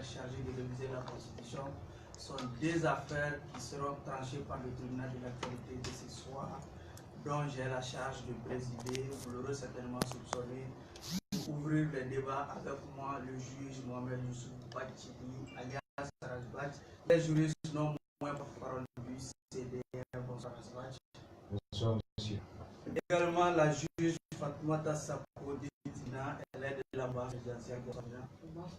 parlementaire chargé de réviser la Constitution sont des affaires qui seront tranchées par le tribunal de l'actualité de ce soir, dont j'ai la charge de présider. Vous l'aurez certainement soupçonné. Pour ouvrir le débat avec moi, le juge Mohamed Youssouf Bachidi, alias Sarasbach, les juristes non moins porte-parole du CDR. Bonsoir Sarasbach. Bonsoir monsieur. Également la juge Fatoumata Sako Dina, elle est de la base présidentielle. Bonsoir.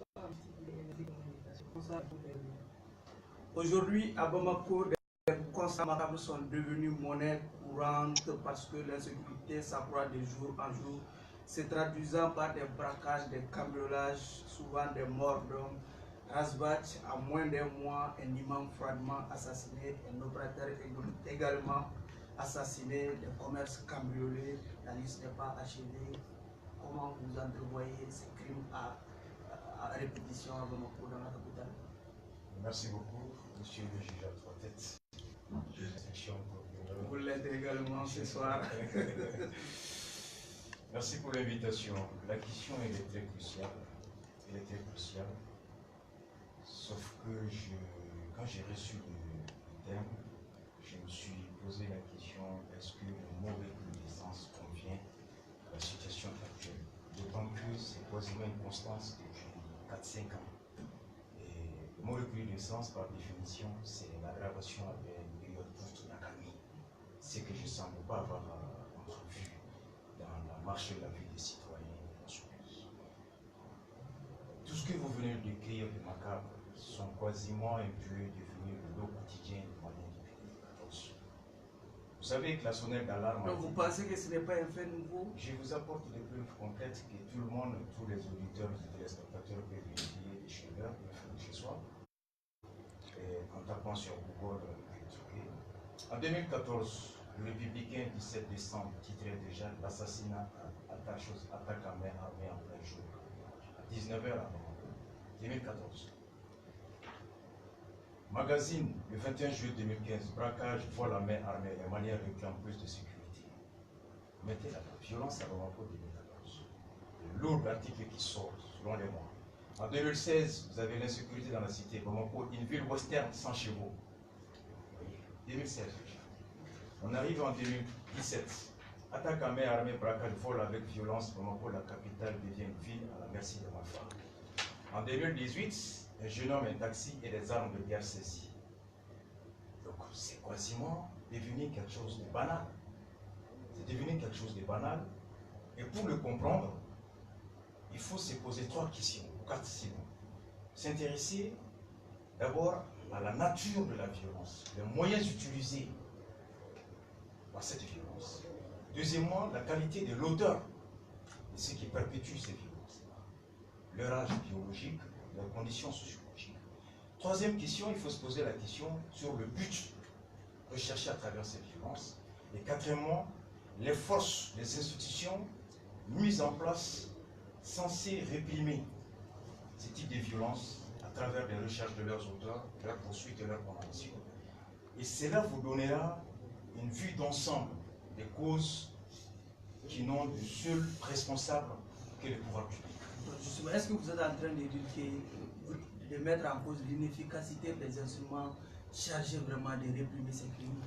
Aujourd'hui, à Bamako, les constats macabres sont devenus monnaie courante parce que l'insécurité s'accroît de jour en jour, se traduisant par des braquages, des cambriolages, souvent des morts d'hommes. Rasbach, à moins d'un mois, un imam froidement assassiné, un opérateur également assassiné, des commerces cambriolés, la liste n'est pas achevée. Comment vous entrevoyez ces crimes à répétition à Bamako, dans la capitale? Merci beaucoup, monsieur le juge à trois têtes. Vous l'êtes également ce soir. Merci pour l'invitation. La question elle est très cruciale. Elle est très cruciale. Sauf que quand j'ai reçu le terme, je me suis posé la question, est-ce que le mot recrudescence convient à la situation actuelle? D'autant que c'est quasiment une constance depuis 4-5 ans. Et le mot recrudescence, par définition, c'est l'aggravation avec une période courte d'accalmie. Ce que je ne semble pas avoir entrevu dans la marche de la vie des citoyens dans ce pays. Tout ce que vous venez de décrire de macabre sont quasiment un peu devenus le lot quotidien des moyens du pays. Vous savez que la sonnette d'alarme... Donc vous pensez que ce n'est pas un fait nouveau? Je vous apporte des preuves concrètes que tout le monde, tous les auditeurs et téléspectateurs peuvent vérifier de chez eux, de chez soi. Et en tapant sur Google, en 2014, le Républicain 17 décembre titrait déjà l'assassinat attaque à main armée en plein jour, à 19h avant 2014. Magazine, le 21 juillet 2015, braquage, vol à main armée et manière réclame plus de sécurité. Mettez la violence à Bamako 2014. Lourd article qui sort, selon les mois. En 2016, vous avez l'insécurité dans la cité. Bamako, une ville western sans chevaux. 2016. On arrive en 2017. Attaque à main armée, braquage, vol avec violence. Bamako, la capitale, devient une ville à la merci de ma femme. En 2018, un jeune homme, un taxi et des armes de guerre saisies. Donc c'est quasiment devenu quelque chose de banal. C'est devenu quelque chose de banal. Et pour le comprendre, il faut se poser 3 questions, 4 sinon. S'intéresser d'abord à la nature de la violence, les moyens utilisés par cette violence. Deuxièmement, la qualité de l'auteur de ce qui perpétue ces violences. Leur âge biologique, leurs conditions sociologiques. Troisième question, il faut se poser la question sur le but recherché à travers ces violences. Et quatrièmement, les forces, les institutions mises en place censées réprimer ce type de violences à travers les recherches de leurs auteurs, leurs poursuites et leurs condamnations. Et cela vous donnera une vue d'ensemble des causes qui n'ont de seul responsable que le pouvoir public. Est-ce que vous êtes en train de mettre en cause l'inefficacité des instruments chargés vraiment de réprimer ces crimes?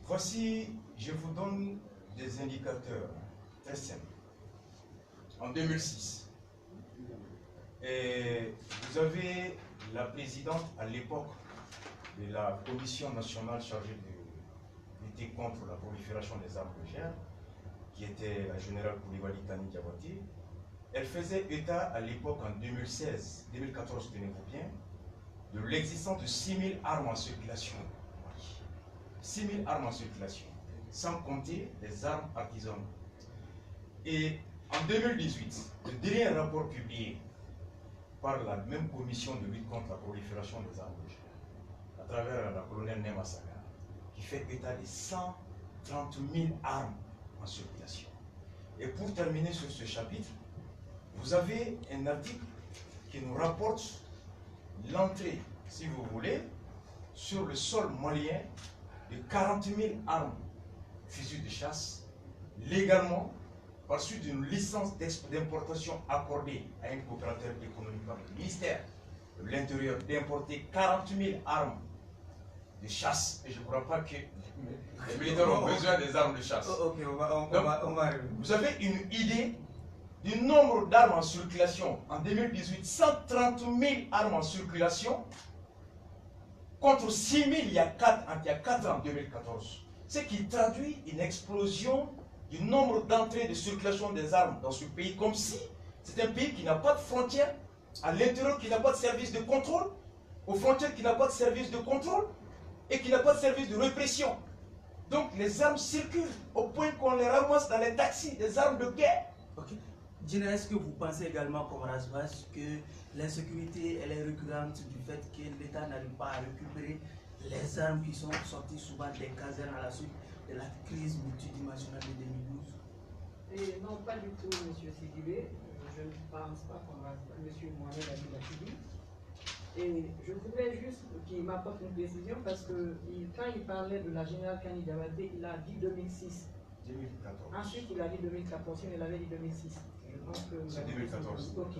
Voici, je vous donne des indicateurs très simples. En 2006, et vous avez la présidente à l'époque de la Commission nationale chargée de lutter contre la prolifération des armes légères, qui était la générale Koulibaly Kani Diabaté. Elle faisait état à l'époque en 2016, 2014, tenez-vous bien, de l'existence de 6000 armes en circulation. 6000 armes en circulation, sans compter les armes artisanales. Et en 2018, le dernier rapport publié par la même commission de lutte contre la prolifération des armes légères, à travers la colonelle Nema Saga, qui fait état de 130 000 armes en circulation. Et pour terminer sur ce chapitre, vous avez un article qui nous rapporte l'entrée, si vous voulez, sur le sol malien de 40 000 armes, fusils de chasse, légalement, par suite d'une licence d'importation accordée à un coopérateur économique par le ministère l'Intérieur d'importer 40 000 armes de chasse. Et je ne crois pas que les militaires ont besoin des armes de chasse. Ok, on va arriver. Vous avez une idée du nombre d'armes en circulation en 2018, 130 000 armes en circulation contre 6 000 il y a 4 ans, en 2014. Ce qui traduit une explosion du nombre d'entrées de circulation des armes dans ce pays, comme si c'est un pays qui n'a pas de frontières, à l'intérieur qui n'a pas de service de contrôle, aux frontières qui n'a pas de service de contrôle et qui n'a pas de service de répression. Donc les armes circulent au point qu'on les ramasse dans les taxis, des armes de guerre. Ok. Gina, est-ce que vous pensez également comme Razbas que l'insécurité elle est récurrente du fait que l'État n'arrive pas à récupérer les armes qui sont sorties souvent des casernes à la suite de la crise multidimensionnelle de 2012? Et non, pas du tout, M. Sidibé. Je ne pense pas qu'on va M. Mohamed Abdelaziz. Et je voudrais juste qu'il m'apporte une précision parce que quand il parlait de la générale Kani Diabaté, il a dit 2006. 2014. Ensuite, il a dit 2014, il avait dit 2006. Je pense que... C'est 2014. Ok.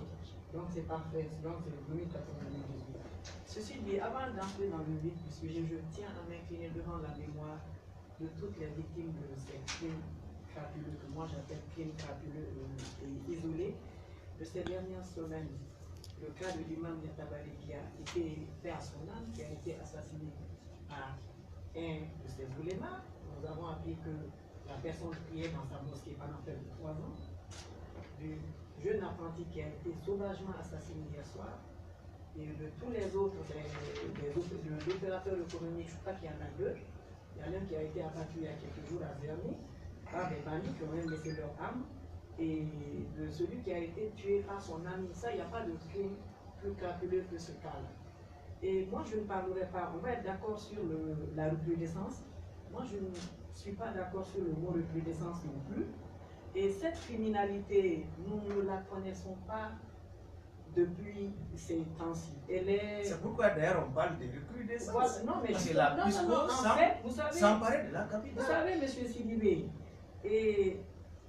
Donc c'est parfait. Donc c'est 2014-2018. Ceci dit, avant d'entrer dans le vif du sujet, je tiens à m'incliner devant la mémoire de toutes les victimes de ces crimes crapuleux, que moi j'appelle crimes crapuleux et isolés, de ces dernières semaines. Le cas de l'imam Yatabali qui a été fait à son âme, qui a été assassiné par un de ses oulémas. Nous avons appris que la personne priait dans sa mosquée pendant près de 3 ans. Du jeune apprenti qui a été sauvagement assassiné hier soir. Et de tous les autres, de l'opérateur économique, je crois qu'il y en a 2. Il y en a un qui a été abattu il y a quelques jours à Verny par des bandits qui ont même laissé leur âme. Et de celui qui a été tué par son ami. Ça, il n'y a pas de crime plus crapuleux que ce cas-là. Et moi, je ne parlerai pas, on va être d'accord sur la recrudescence. Moi, je ne suis pas d'accord sur le mot recrudescence non plus. Et cette criminalité, nous ne la connaissons pas depuis ces temps-ci. C'est pourquoi d'ailleurs on parle de recrudescence. Voilà, non, mais c'est la s'emparer de la capitale. Vous savez, M. Sidibé, et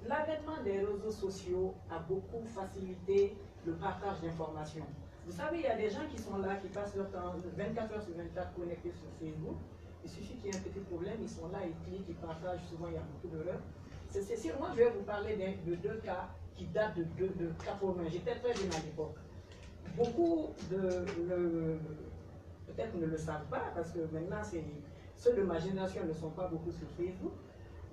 l'avènement des réseaux sociaux a beaucoup facilité le partage d'informations. Vous savez, il y a des gens qui sont là, qui passent leur temps 24 heures sur 24 connectés sur Facebook. Il suffit qu'il y ait un petit problème, ils sont là, ils cliquent, ils partagent, souvent il y a beaucoup d'erreurs. Moi, je vais vous parler de 2 cas qui datent de 80. J'étais très jeune à l'époque. Beaucoup peut-être ne le savent pas, parce que maintenant, ceux de ma génération ne sont pas beaucoup sur Facebook.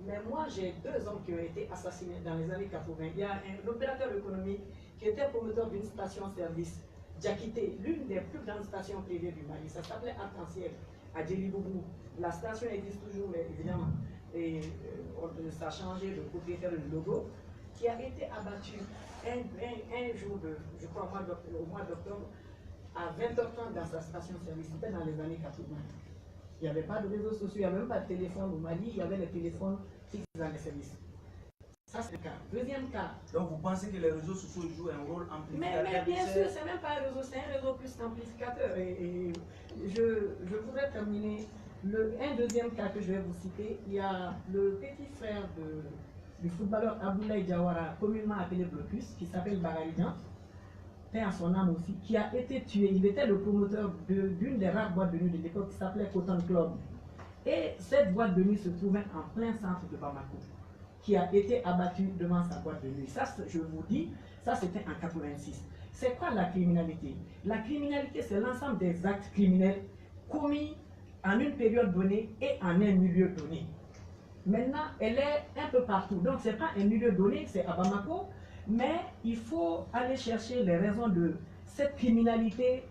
Mais moi, j'ai 2 hommes qui ont été assassinés dans les années 80. Il y a un opérateur économique qui était promoteur d'une station-service, Diakité, l'une des plus grandes stations privées du Mali. Ça s'appelait Arc-en-Ciel, à Djeliboubou. La station existe toujours, mais évidemment, et, ça a changé de propriétaire de logo, qui a été abattu un jour, je crois au mois d'octobre, à 20h30 dans sa station-service. C'était dans les années 80. Il n'y avait pas de réseaux sociaux, il n'y avait même pas de téléphone au Mali, il y avait les téléphones fixes dans les services. Ça, c'est le cas. Deuxième cas. Donc, vous pensez que les réseaux sociaux jouent un rôle amplificateur? Mais bien sûr, ce n'est même pas un réseau, c'est un réseau plus amplificateur. Et je voudrais terminer. Un deuxième cas que je vais vous citer, il y a le petit frère du footballeur Abdoulaye Diawara, communément appelé Blocus, qui s'appelle Baralidan, paix à son âme aussi, qui a été tué. Il était le promoteur d'une des rares boîtes de nuit de l'époque qui s'appelait Cotton Club. Et cette boîte de nuit se trouvait en plein centre de Bamako, qui a été abattu devant sa boîte de nuit. Ça, je vous dis, ça c'était en 86. C'est quoi la criminalité? La criminalité, c'est l'ensemble des actes criminels commis en une période donnée et en un milieu donné. Maintenant, elle est un peu partout. Donc, ce n'est pas un milieu donné, c'est à Bamako, mais il faut aller chercher les raisons de cette criminalité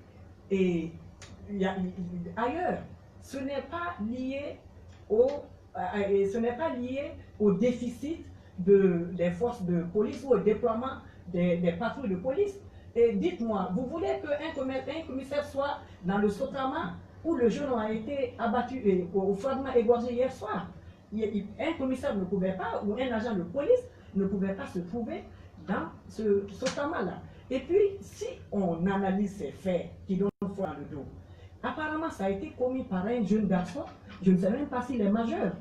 et ailleurs. Ce n'est pas lié au déficit des forces de police ou au déploiement des patrouilles de police. Et dites-moi, vous voulez qu'un commissaire soit dans le Sotrama où le jeune a été abattu et au fragment égorgé hier soir? Un commissaire ne pouvait pas, ou un agent de police ne pouvait pas se trouver dans ce Sotrama-là. Et puis, si on analyse ces faits qui donnent foi dans le dos, apparemment, ça a été commis par un jeune garçon. Je ne sais même pas s'il est majeur.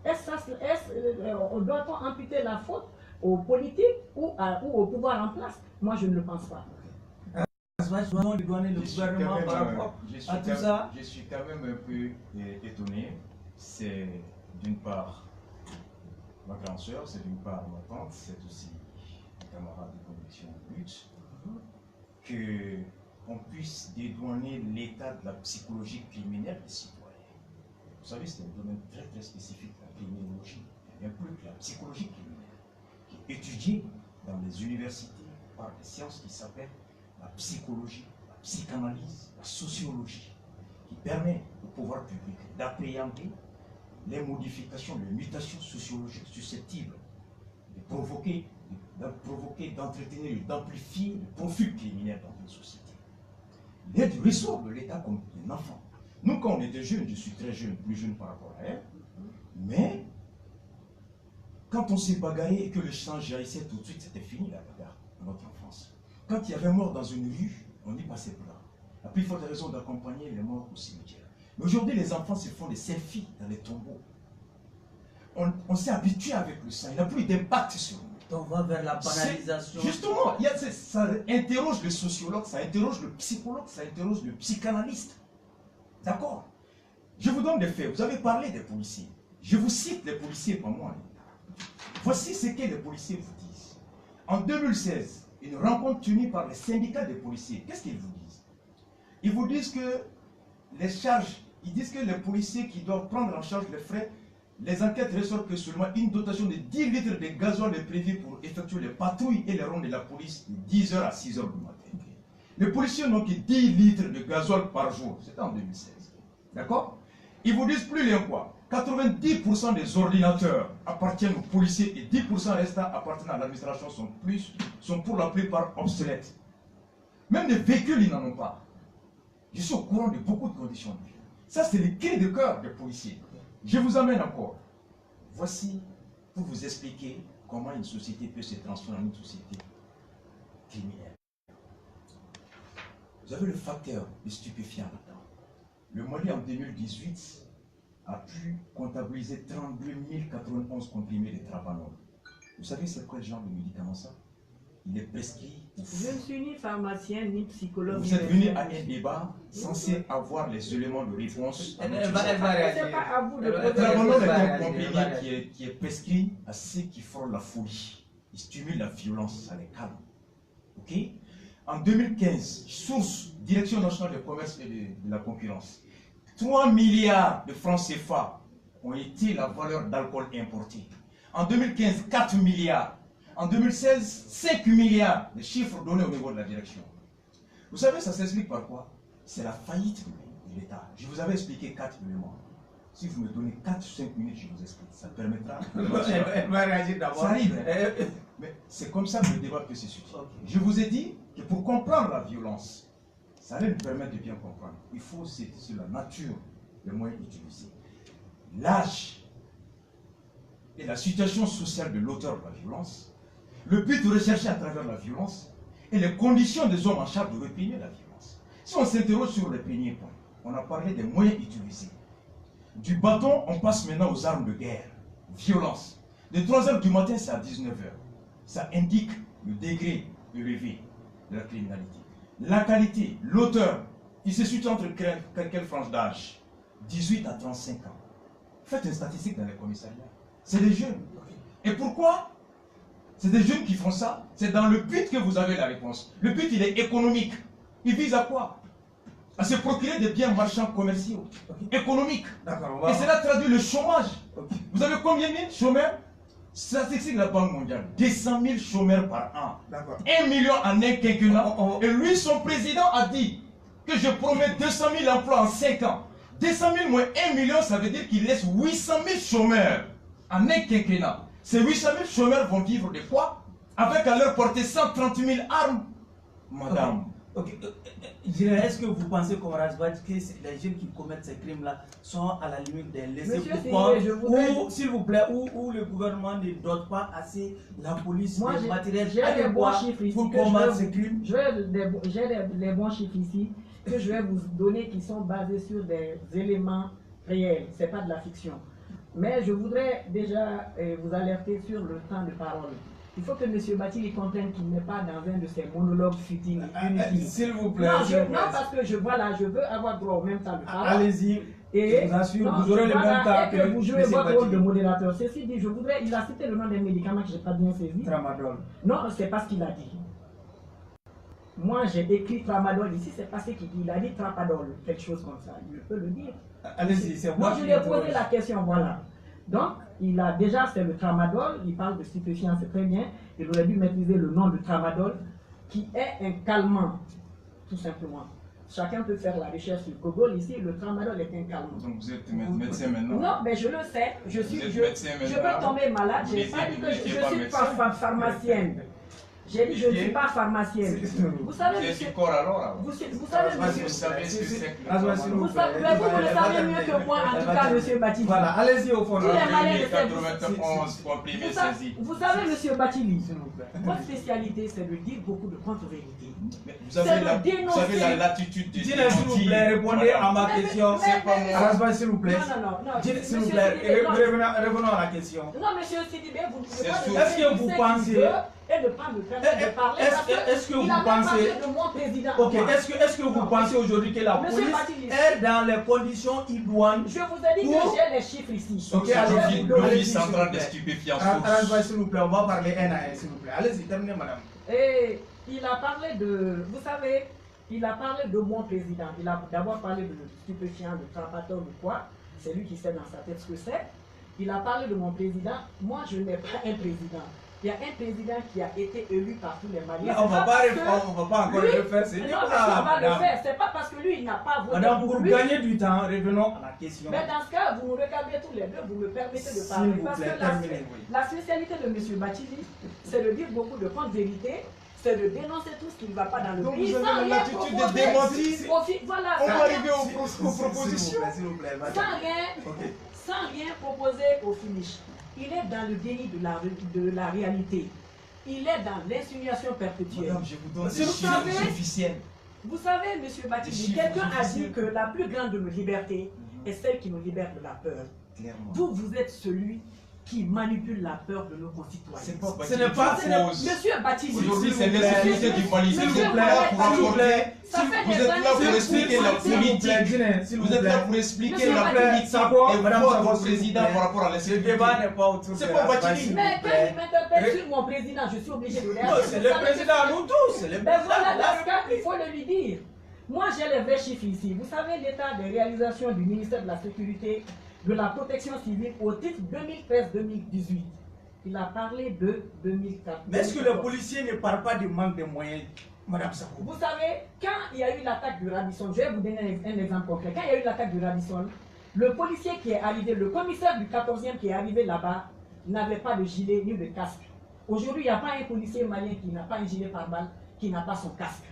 Doit-on amputer la faute aux politiques ou au pouvoir en place? Moi, je ne le pense pas. Rasbach doit dédouaner le gouvernement par rapport à tout ça? Je suis quand même un peu étonné. C'est d'une part ma grande sœur, c'est d'une part ma tante, c'est aussi un camarade de conviction de lutte, qu'on puisse dédouaner l'état de la psychologie criminelle des citoyens. Vous savez, c'est un domaine très très spécifique, la criminologie. Il y a plus que la psychologie criminelle, qui est étudiée dans les universités par des sciences qui s'appellent la psychologie, la psychanalyse, la sociologie, qui permet au pouvoir public d'appréhender les modifications, les mutations sociologiques susceptibles de provoquer, d'entretenir et d'amplifier le profil criminel dans une société. Il est du ressort de l'État comme un enfant. Nous, quand on était jeunes, je suis très jeune, plus jeune par rapport à elle, mais quand on s'est bagaillé et que le sang jaillissait tout de suite, c'était fini la bagarre dans notre enfance. Quand il y avait mort dans une rue, on y passait plat. La plus forte raison d'accompagner les morts au cimetière. Mais aujourd'hui, les enfants se font des selfies dans les tombeaux. On s'est habitué avec le sang, il n'a plus d'impact sur nous. On va vers la banalisation. Justement, ça interroge le sociologue, ça interroge le psychologue, ça interroge le psychanalyste. D'accord? Je vous donne des faits. Vous avez parlé des policiers. Je vous cite les policiers, pas moi. Voici ce que les policiers vous disent. En 2016, une rencontre tenue par les syndicats des policiers, qu'est-ce qu'ils vous disent? Ils vous disent que les charges, ils disent que les policiers qui doivent prendre en charge les frais, les enquêtes ressortent que seulement une dotation de 10 litres de gasoil est prévue pour effectuer les patrouilles et les rondes de la police de 10h à 6h du matin. Les policiers n'ont que 10 litres de gasoil par jour. C'était en 2016. D'accord? Ils vous disent plus loin quoi? 90% des ordinateurs appartiennent aux policiers et 10% restants appartiennent à l'administration sont pour la plupart obsolètes. Même les véhicules, ils n'en ont pas. Je suis au courant de beaucoup de conditions de vie. Ça, c'est le cri de cœur des policiers. Je vous amène encore. Voici pour vous expliquer comment une société peut se transformer en une société criminelle. Vous avez le facteur des stupéfiants là-dedans. Le Mali en 2018 a pu comptabiliser 32 091 comprimés de trapanol. Vous savez c'est quoi le genre de médicament ça? Il est prescrit. Je ne suis ni pharamacien ni psychologue. Vous êtes venu à un débat censé avoir les éléments de réponse. Elle va réagir. Le trapanol est un comprimé qui est prescrit à ceux qui font la folie. Il stimule la violence, ça les calme. Ok? En 2015, source Direction nationale du commerce et de la concurrence, 3 milliards de francs CFA ont été la valeur d'alcool importé. En 2015, 4 milliards. En 2016, 5 milliards de chiffres donnés au niveau de la direction. Vous savez, ça s'explique par quoi? C'est la faillite de l'État. Je vous avais expliqué 4 éléments. Si vous me donnez 4-5 minutes, je vous explique. Ça permettra. Elle va réagir d'abord. Ça arrive. Mais c'est comme ça que le débat peut se situer. Okay. Je vous ai dit que pour comprendre la violence, ça allait nous permettre de bien comprendre. Il faut citer sur la nature des moyens utilisés. L'âge et la situation sociale de l'auteur de la violence, le but recherché à travers la violence et les conditions des hommes en charge de réprimer la violence. Si on s'interroge sur les premiers points, on a parlé des moyens utilisés. Du bâton, on passe maintenant aux armes de guerre. Violence. De 3h du matin, c'est à 19h. Ça indique le degré élevé de la criminalité. La qualité, l'auteur, il se situe entre quelle frange d'âge? 18 à 35 ans. Faites une statistique dans les commissariats. C'est des jeunes. Et pourquoi? C'est des jeunes qui font ça. C'est dans le but que vous avez la réponse. Le but, il est économique. Il vise à quoi? À se procurer des biens marchands commerciaux, économiques. Et cela traduit le chômage. Vous avez combien de chômeurs? Statistique de la Banque mondiale. 200 000 chômeurs par an. 1 million en un quinquennat. Et lui, son président a dit que je promets 200 000 emplois en 5 ans. 200 000 moins 1 million, ça veut dire qu'il laisse 800 000 chômeurs en un quinquennat. Ces 800 000 chômeurs vont vivre de quoi? Avec à leur portée 130 000 armes. Madame. Est-ce que vous pensez, comme Rasbach, que les jeunes qui commettent ces crimes-là sont à la limite des laissés pour compte, ou, s'il vous plaît, où le gouvernement ne dote pas assez la police des matériels adéquats pour combattre ces crimes? J'ai des bons chiffres ici que je vais vous donner qui sont basés sur des éléments réels, ce n'est pas de la fiction. Mais je voudrais déjà vous alerter sur le temps de parole. Il faut que M. Batili comprenne qu'il n'est pas dans un de ces monologues futiles. S'il vous plaît. Non, parce que je veux avoir droit au même temps de parole. Allez-y. Et je vous assure, vous aurez le même temps que vous jouez M. votre rôle de Batili. modérateur. Ceci dit, il a cité le nom d'un médicament que je n'ai pas bien saisi. Tramadol. Non, c'est pas ce qu'il a dit. Moi, j'ai écrit tramadol ici, c'est pas ce qu'il dit. Il a dit trapadol, quelque chose comme ça. Il peut le dire. Allez-y, c'est Moi, moi je qui lui ai posé interroge. la question, voilà. Donc, il a déjà fait le tramadol, il parle de stupéfiant, c'est très bien. Il aurait dû maîtriser le nom du tramadol, qui est un calmant, tout simplement. Chacun peut faire la recherche sur Google. Ici, le tramadol est un calmant. Donc vous êtes médecin maintenant? Non, mais je le sais. Je peux tomber malade. Je n'ai pas dit que je ne suis pas pharmacienne. J'ai dit que je ne suis pas pharmacienne. Vous savez, Vous êtes monsieur, du corps alors? vous savez, Vous monsieur, savez ce que c'est que Ah, le s'il vous vous tramadol? savez, vous le savez mieux que moi, en tout cas, monsieur Batili. Voilà, allez-y au fond. Tous les malais de cette- 2091 comprimés saisis. Vous savez, monsieur Batili, S'il vous plaît. votre spécialité, c'est de dire beaucoup de contre-vérités. Mais Vous C'est avez de la dénoncer. latitude de Dis-le s'il vous plaît, répondez à ma question. Rasbach, s'il vous plaît. Non, Dis-le, s'il vous monsieur plaît, Sidibé, non. revenons à la question. Non, monsieur Sidibé, vous ne pouvez C'est pas sûr. me Est-ce que dire vous ce pensez- qu'il veut et ne pas me permettre de parler parce Est-ce que il vous a même pensez- parlé de mon président. Ok, Moi. est-ce que vous pensez aujourd'hui que la Monsieur police Batili. est dans les conditions idoines? Je vous ai dit que Pour- j'ai les chiffres ici. Ok, Je vais allez-y. vous donner. l'Office central des stupéfiants. Rasbach, s'il vous plaît, on va parler un à un, s'il vous plaît. Allez-y, terminez, madame. Et il a parlé de, vous savez, il a parlé de mon président. Il a d'abord parlé de stupéfiant, de trapateur ou quoi. C'est lui qui sait dans sa tête ce que c'est. Il a parlé de mon président. Moi, je n'ai pas un président. Il y a un président qui a été élu par tous les Maliens. On va pas encore lui- le faire, c'est Non, bien mais ça, on va le madame. faire. C'est pas parce que lui, il n'a pas voté Madame, pour pour lui. gagner du temps, revenons à la question. Mais dans ce cas, vous me regardez tous les deux, vous me permettez de S'il parler. vous Parce plaît, que terminez, oui. la spécialité de M. Batili, c'est de dire beaucoup de contre-vérités, c'est de dénoncer tout ce qui ne va pas dans le Donc pays. vous avez sans rien l'attitude de proposer. démentir. Voilà, On sans va rien- arriver aux propositions. S'il vous plaît, madame. sans rien proposer au finish. Il est dans le déni de la réalité. Il est dans l'insinuation perpétuelle. Madame, je vous donne Vous des chiffres savez- officiels. Vous savez, M. Des Batili, chiffres quelqu'un a dit officiels. que la plus grande de nos libertés est celle qui nous libère de la peur. Clairement. Vous êtes celui qui manipule la peur de nos C'est concitoyens. pas Ce n'est pas- Monsieur Batili, Aujourd'hui, c'est S'il vous plaît. l'insécurité du Mali. S'il Vous vous êtes plaît, là pour s'il vous accorder. ça fait Vous des êtes là années pour que expliquer vous- la s'il vous politique. s'il Vous êtes là pour expliquer Monsieur la Batili, politique Sabo, et Madame votre Sabo, s'il vous président plaît. par rapport à Le l'insécurité. débat n'est pas autour C'est de pas Rasbach, Batili. s'il Mais vous quand plaît. il m'interpelle sur mon président, je suis obligé de Non, réagir. c'est le président à nous tous. C'est le Ben président. voilà, de la dans ce cas, il République. faut le lui dire. Moi, j'ai les vrais chiffres ici. Vous savez l'état des réalisations du ministère de la Sécurité, de la Protection civile au titre 2013-2018. Il a parlé de 2004. Mais est-ce que le policier ne parle pas du manque de moyens, Madame Sabo? Vous savez, quand il y a eu l'attaque du Radisson, je vais vous donner un exemple concret. Quand il y a eu l'attaque du Radisson, le policier qui est arrivé, le commissaire du 14e qui est arrivé là-bas, n'avait pas de gilet ni de casque. Aujourd'hui, il n'y a pas un policier malien qui n'a pas un gilet pare-balles, qui n'a pas son casque.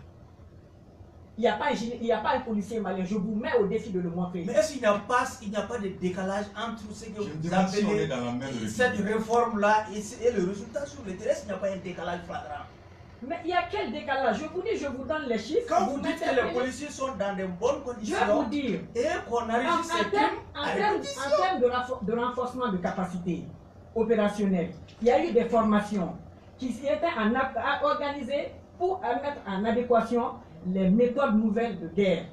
Il n'y a pas un gilet, il n'y a pas un policier malien. Je vous mets au défi de le montrer. Mais est-ce qu'il n'y a pas de décalage entre ce que Je me vous demande si on est appelez dans la même cette république. réforme-là et le résultat sur le terrain? Est-ce qu'il n'y a pas un décalage flagrant? Mais il y a quel décalage? Je vous dis, je vous donne les chiffres. Quand vous dites que les m'interpellez. policiers sont dans de bonnes Je conditions vais vous dire. et qu'on En enregistre ces crimes à répétition. termes de renforcement de capacité opérationnelle, il y a eu des formations qui étaient organisées pour mettre en adéquation les méthodes nouvelles de guerre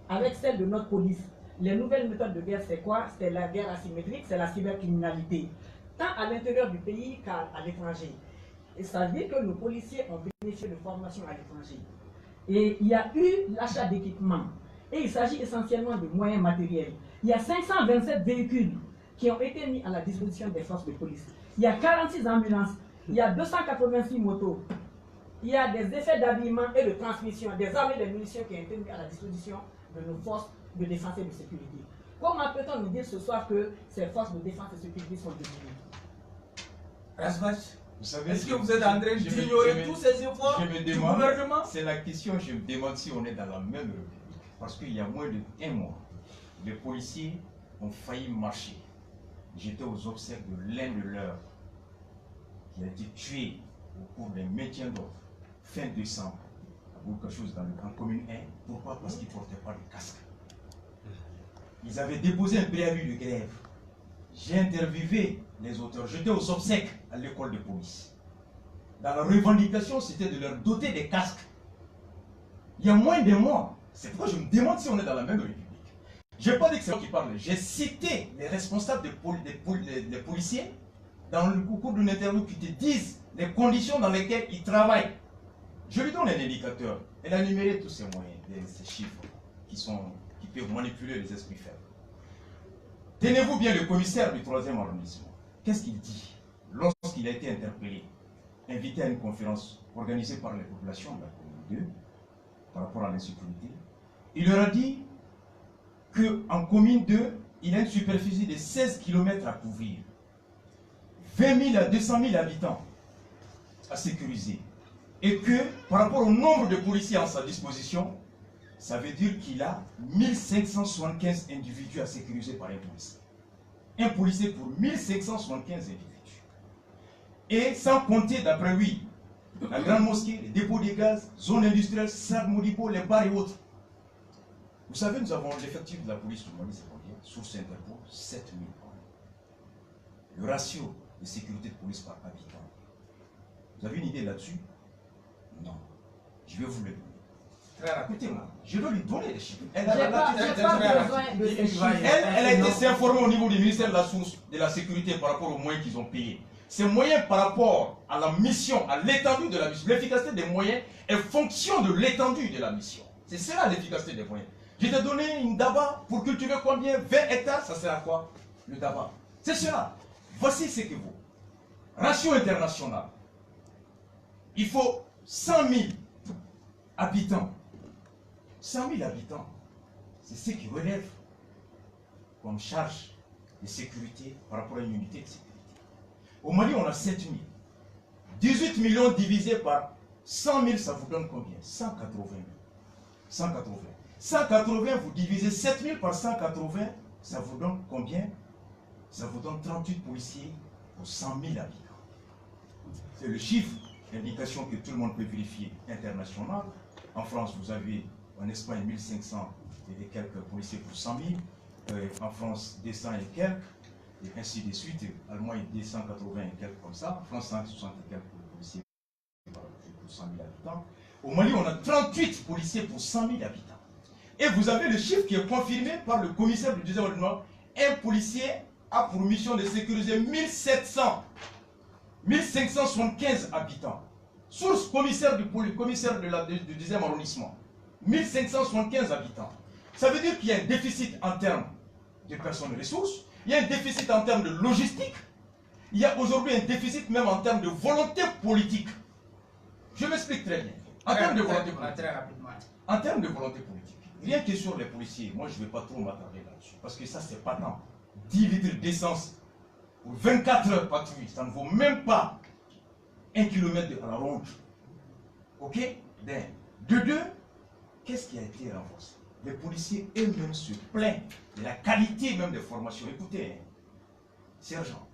avec celles de notre police. Les nouvelles méthodes de guerre, c'est quoi? C'est la guerre asymétrique, c'est la cybercriminalité, tant à l'intérieur du pays qu'à l'étranger. Et ça veut dire que nos policiers ont bénéficié de formations à l'étranger. Et il y a eu l'achat d'équipements. Et il s'agit essentiellement de moyens matériels. Il y a 527 véhicules qui ont été mis à la disposition des forces de police. Il y a 46 ambulances. Il y a 286 motos. Il y a des effets d'habillement et de transmission, des armes et des munitions qui ont été mis à la disposition de nos forces de défense et de sécurité. Comment peut-on nous dire ce soir que ces forces de défense et de sécurité sont devenues? Rasbach, Vous savez, est-ce que vous êtes en train d'ignorer tous ces efforts je me du demande, gouvernement? c'est la question, je me demande si on est dans la même république. Parce qu'il y a moins d'1 mois, les policiers ont failli marcher. J'étais aux obsèques de l'un de leurs qui a été tué au cours d'un maintien d'ordre fin décembre à Bourg-Chose en commune 1. Pourquoi? Parce qu'ils ne portaient pas de casque. Ils avaient déposé un préavis de grève. J'ai interviewé les auteurs. J'étais aux obsèques à l'école de police. dans la revendication, c'était de leur doter des casques. Il y a moins de mois. C'est pourquoi je me demande si on est dans la même République. Je n'ai pas dit que c'est moi qui parle. J'ai cité les responsables des policiers dans le cours d'une interview qui te disent les conditions dans lesquelles ils travaillent. Je lui donne un indicateur. Elle a énuméré tous ces moyens, ces chiffres qui peuvent manipuler les esprits faibles. Tenez-vous bien le commissaire du 3e arrondissement. Qu'est-ce qu'il dit lorsqu'il a été interpellé, invité à une conférence organisée par les populations de la commune 2 par rapport à l'insécurité? Il leur a dit qu'en commune 2, il a une superficie de 16 km à couvrir, 20 000 à 200 000 habitants à sécuriser, et que par rapport au nombre de policiers à sa disposition, ça veut dire qu'il a 1575 individus à sécuriser par un policier. Un policier pour 1575 individus. Et sans compter, d'après lui, la grande mosquée, les dépôts de gaz, zones industrielles, Stade Modibo, les bars et autres. Vous savez, nous avons l'effectif de la police du Mali, c'est combien? Source Interpol, 7 000 par an. Le ratio de sécurité de police par habitant. Vous avez une idée là-dessus? Non. Je vais vous le donner. Écoutez-moi, je vais lui donner les chiffres. Elle a été s'informer au niveau du ministère de la Source, de la Sécurité par rapport aux moyens qu'ils ont payés. Ces moyens par rapport à la mission, à l'étendue de la mission. L'efficacité des moyens est fonction de l'étendue de la mission. C'est cela l'efficacité des moyens. Je t'ai donné une daba pour cultiver combien? 20 hectares, ça sert à quoi? Le daba. C'est cela. Voici ce que vaut. Ratio international. Il faut 100 000 habitants. 100 000 habitants, c'est ce qui relève comme charge de sécurité par rapport à une unité de sécurité. Au Mali, on a 7 000. 18 millions divisé par 100 000, ça vous donne combien? 180 000. 180. 180, vous divisez 7 000 par 180, ça vous donne combien? Ça vous donne 38 policiers pour 100 000 habitants. C'est le chiffre, l'indication que tout le monde peut vérifier international. En France, vous avez en Espagne 1500 et quelques policiers pour 100 000. En France, 200 et quelques. Et ainsi de suite. Allemagne, 280 et quelques comme ça. France, 160 et quelques policiers pour 100 000 habitants. Au Mali, on a 38 policiers pour 100 000 habitants. Et vous avez le chiffre qui est confirmé par le commissaire du 2e arrondissement. Un policier a pour mission de sécuriser 1575 habitants. Source commissaire du 2e arrondissement. 1575 habitants. Ça veut dire qu'il y a un déficit en termes de personnes ressources, il y a un déficit en termes de logistique, il y a aujourd'hui un déficit même en termes de volonté politique. Je m'explique très bien. En termes de volonté politique. Très rapidement. En termes de volonté politique. Rien que sur les policiers, moi je ne vais pas trop m'attarder là-dessus, parce que ça c'est pas tant. 10 litres d'essence pour 24 heures patrouille, ça ne vaut même pas 1 km à la ronde. Ok? De deux, qu'est-ce qui a été renforcé? Les policiers eux-mêmes se plaignent de la qualité même des formations. Écoutez, sergent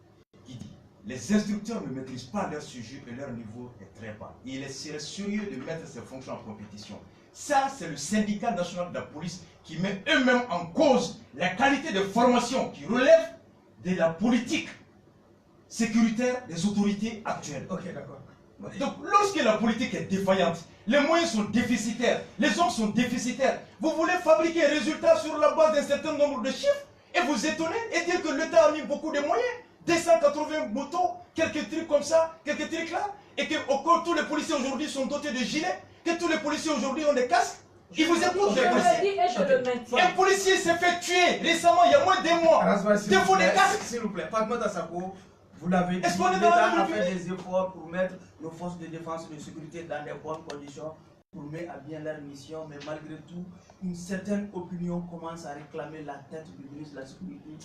qui dit, les instructeurs ne maîtrisent pas leur sujet et leur niveau est très bas. Il serait sérieux de mettre ces fonctions en compétition. Ça, c'est le syndicat national de la police qui met eux-mêmes en cause la qualité de formation qui relève de la politique sécuritaire des autorités actuelles. Ok, d'accord. Donc, lorsque la politique est défaillante, les moyens sont déficitaires, les hommes sont déficitaires, vous voulez fabriquer un résultat sur la base d'un certain nombre de chiffres et vous étonnez et dire que l'État a mis beaucoup de moyens, 280 motos, quelques trucs comme ça, quelques trucs là, et que tous les policiers aujourd'hui sont dotés de gilets, que tous les policiers aujourd'hui ont des casques. Ils vous écoutent, les policiers. Un policier s'est fait tuer récemment, il y a moins d'un mois. Défaut des casques. S'il vous plaît, Fatmata Sako, vous l'avez dit, l'État a fait des efforts pour mettre nos forces de défense et de sécurité dans des bonnes conditions pour mettre à bien leur mission, mais malgré tout, une certaine opinion commence à réclamer la tête du ministre de la Sécurité.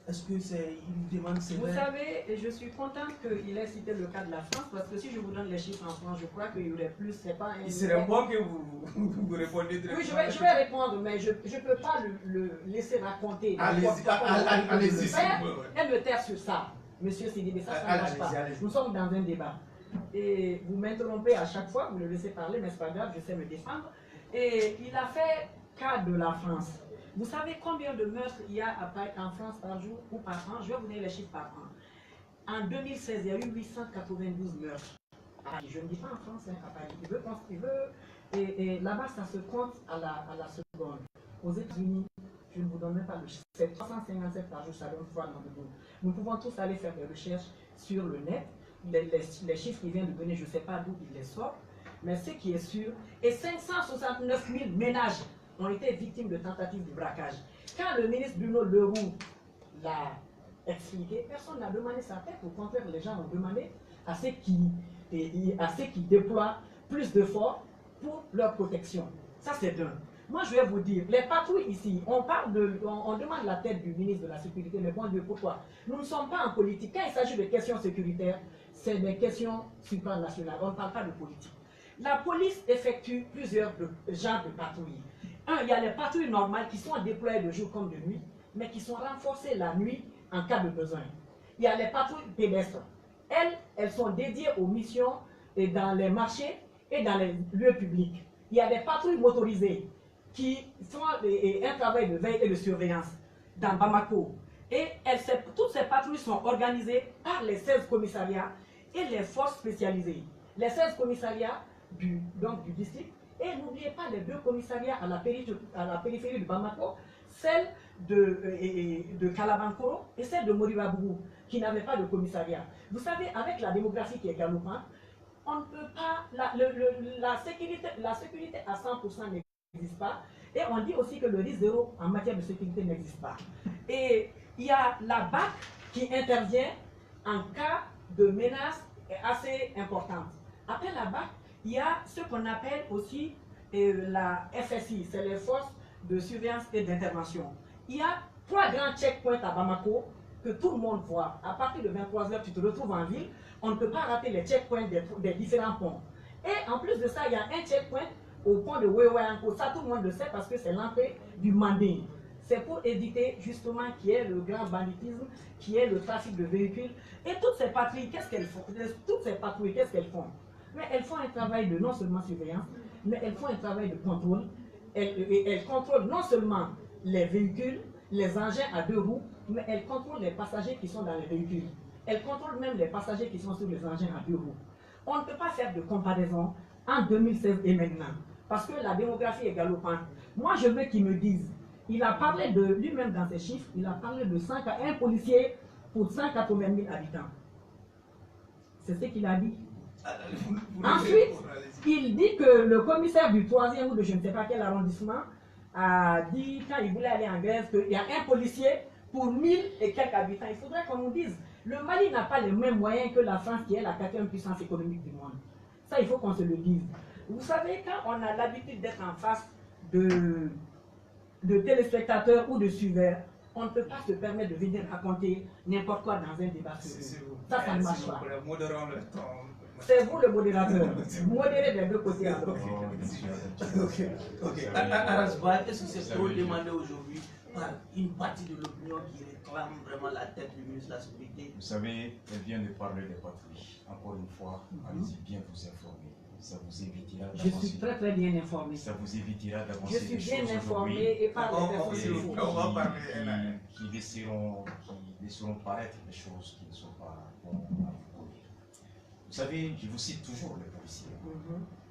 Est-ce que c'est une demande sévère? Vous savez, je suis contente qu'il ait cité le cas de la France, parce que si je vous donne les chiffres en France, je crois qu'il y aurait plus, c'est pas un... Il serait bon que vous répondiez très Oui, je vais répondre, mais je ne peux pas le laisser raconter. Allez-y. Elle me taire sur ça. Monsieur Sidibé, ça ne marche pas. Nous sommes dans un débat. Et vous m'interrompez à chaque fois, vous le laissez parler, mais ce n'est pas grave, je sais me défendre. Et il a fait cas de la France. Vous savez combien de meurtres il y a en France par jour ou par an? Je vais vous donner les chiffres par an. En 2016, il y a eu 892 meurtres. Je ne dis pas en France, hein, à Paris. Il veut et là-bas, ça se compte à la seconde. Aux États-Unis, je ne vous donne même pas le chiffre. C'est 357 par jour, ça donne 3 dans le monde. Nous pouvons tous aller faire des recherches sur le net. Les chiffres qu'il vient de donner, je ne sais pas d'où il les sort, mais ce qui est sûr, et 569 000 ménages ont été victimes de tentatives de braquage. Quand le ministre Bruno Le Roux l'a expliqué, personne n'a demandé sa tête. Au contraire, les gens ont demandé à ceux qui déploient plus d'efforts pour leur protection. Ça, c'est d'un. Moi, je vais vous dire, les patrouilles ici, on demande la tête du ministre de la Sécurité, mais bon Dieu, pourquoi? Nous ne sommes pas en politique. Quand il s'agit de questions sécuritaires, c'est des questions supranationales. On ne parle pas de politique. La police effectue plusieurs genres de patrouilles. Un, il y a les patrouilles normales qui sont déployées de jour comme de nuit, mais qui sont renforcées la nuit en cas de besoin. Il y a les patrouilles pédestres. Elles sont dédiées aux missions dans les marchés et dans les lieux publics. Il y a des patrouilles motorisées qui font un travail de veille et de surveillance dans Bamako. Et toutes ces patrouilles sont organisées par les 16 commissariats et les forces spécialisées. Les 16 commissariats du district, et n'oubliez pas les 2 commissariats à la périphérie de Bamako, celle de Kalabankoro et celle de Moribabougou, qui n'avaient pas de commissariat. Vous savez, avec la démographie qui est galopante, on ne peut pas, la sécurité à 100% n'existe pas, et on dit aussi que le risque zéro en matière de sécurité n'existe pas. Et il y a la BAC qui intervient en cas de menace assez importante. Après la BAC, il y a ce qu'on appelle aussi la FSI, c'est les forces de surveillance et d'intervention. Il y a 3 grands checkpoints à Bamako que tout le monde voit. À partir de 23 h, tu te retrouves en ville. On ne peut pas rater les checkpoints des différents ponts. Et en plus de ça, il y a un checkpoint au pont de Weweanko. Ça, tout le monde le sait parce que c'est l'entrée du Mandé. C'est pour éviter justement qu'il y ait le grand banditisme, qu'il y ait le trafic de véhicules. Et toutes ces patrouilles, qu'est-ce qu'elles font? Mais elles font un travail de non seulement surveillance, mais elles font un travail de contrôle. Elles contrôlent non seulement les véhicules, les engins à 2 roues, mais elles contrôlent les passagers qui sont dans les véhicules. Elles contrôlent même les passagers qui sont sur les engins à 2 roues. On ne peut pas faire de comparaison en 2016 et maintenant, parce que la démographie est galopante. Moi, je veux qu'ils me disent, il a parlé de lui-même dans ses chiffres, il a parlé de 1 policier pour 180 000 habitants. C'est ce qu'il a dit. Ensuite, il dit que le commissaire du 3e ou de je ne sais pas quel arrondissement a dit, quand il voulait aller en grève, qu'il y a 1 policier pour 1000 et quelques habitants. Il faudrait qu'on nous dise, le Mali n'a pas les mêmes moyens que la France qui est la 4e puissance économique du monde. Ça, il faut qu'on se le dise. Vous savez, quand on a l'habitude d'être en face de téléspectateurs ou de suiveurs, on ne peut pas se permettre de venir raconter n'importe quoi dans un débat. Ça ne marche pas. C'est vous le modérateur. Modérez des 2 côtés. Ok. Arasba, est-ce que c'est trop demandé aujourd'hui par une partie de l'opinion qui réclame vraiment la tête du ministre de la Sécurité? Vous savez, elle vient de parler des patrouilles. Encore une fois, allez-y bien vous informer. Ça vous évitera d'avancer. Je suis très bien informé. Ça vous évitera d'avancer. Je suis bien informé et par les personnes qui laisseront paraître des choses qui ne sont pas bonnes à vous connaître. Vous savez, je vous cite toujours les policiers,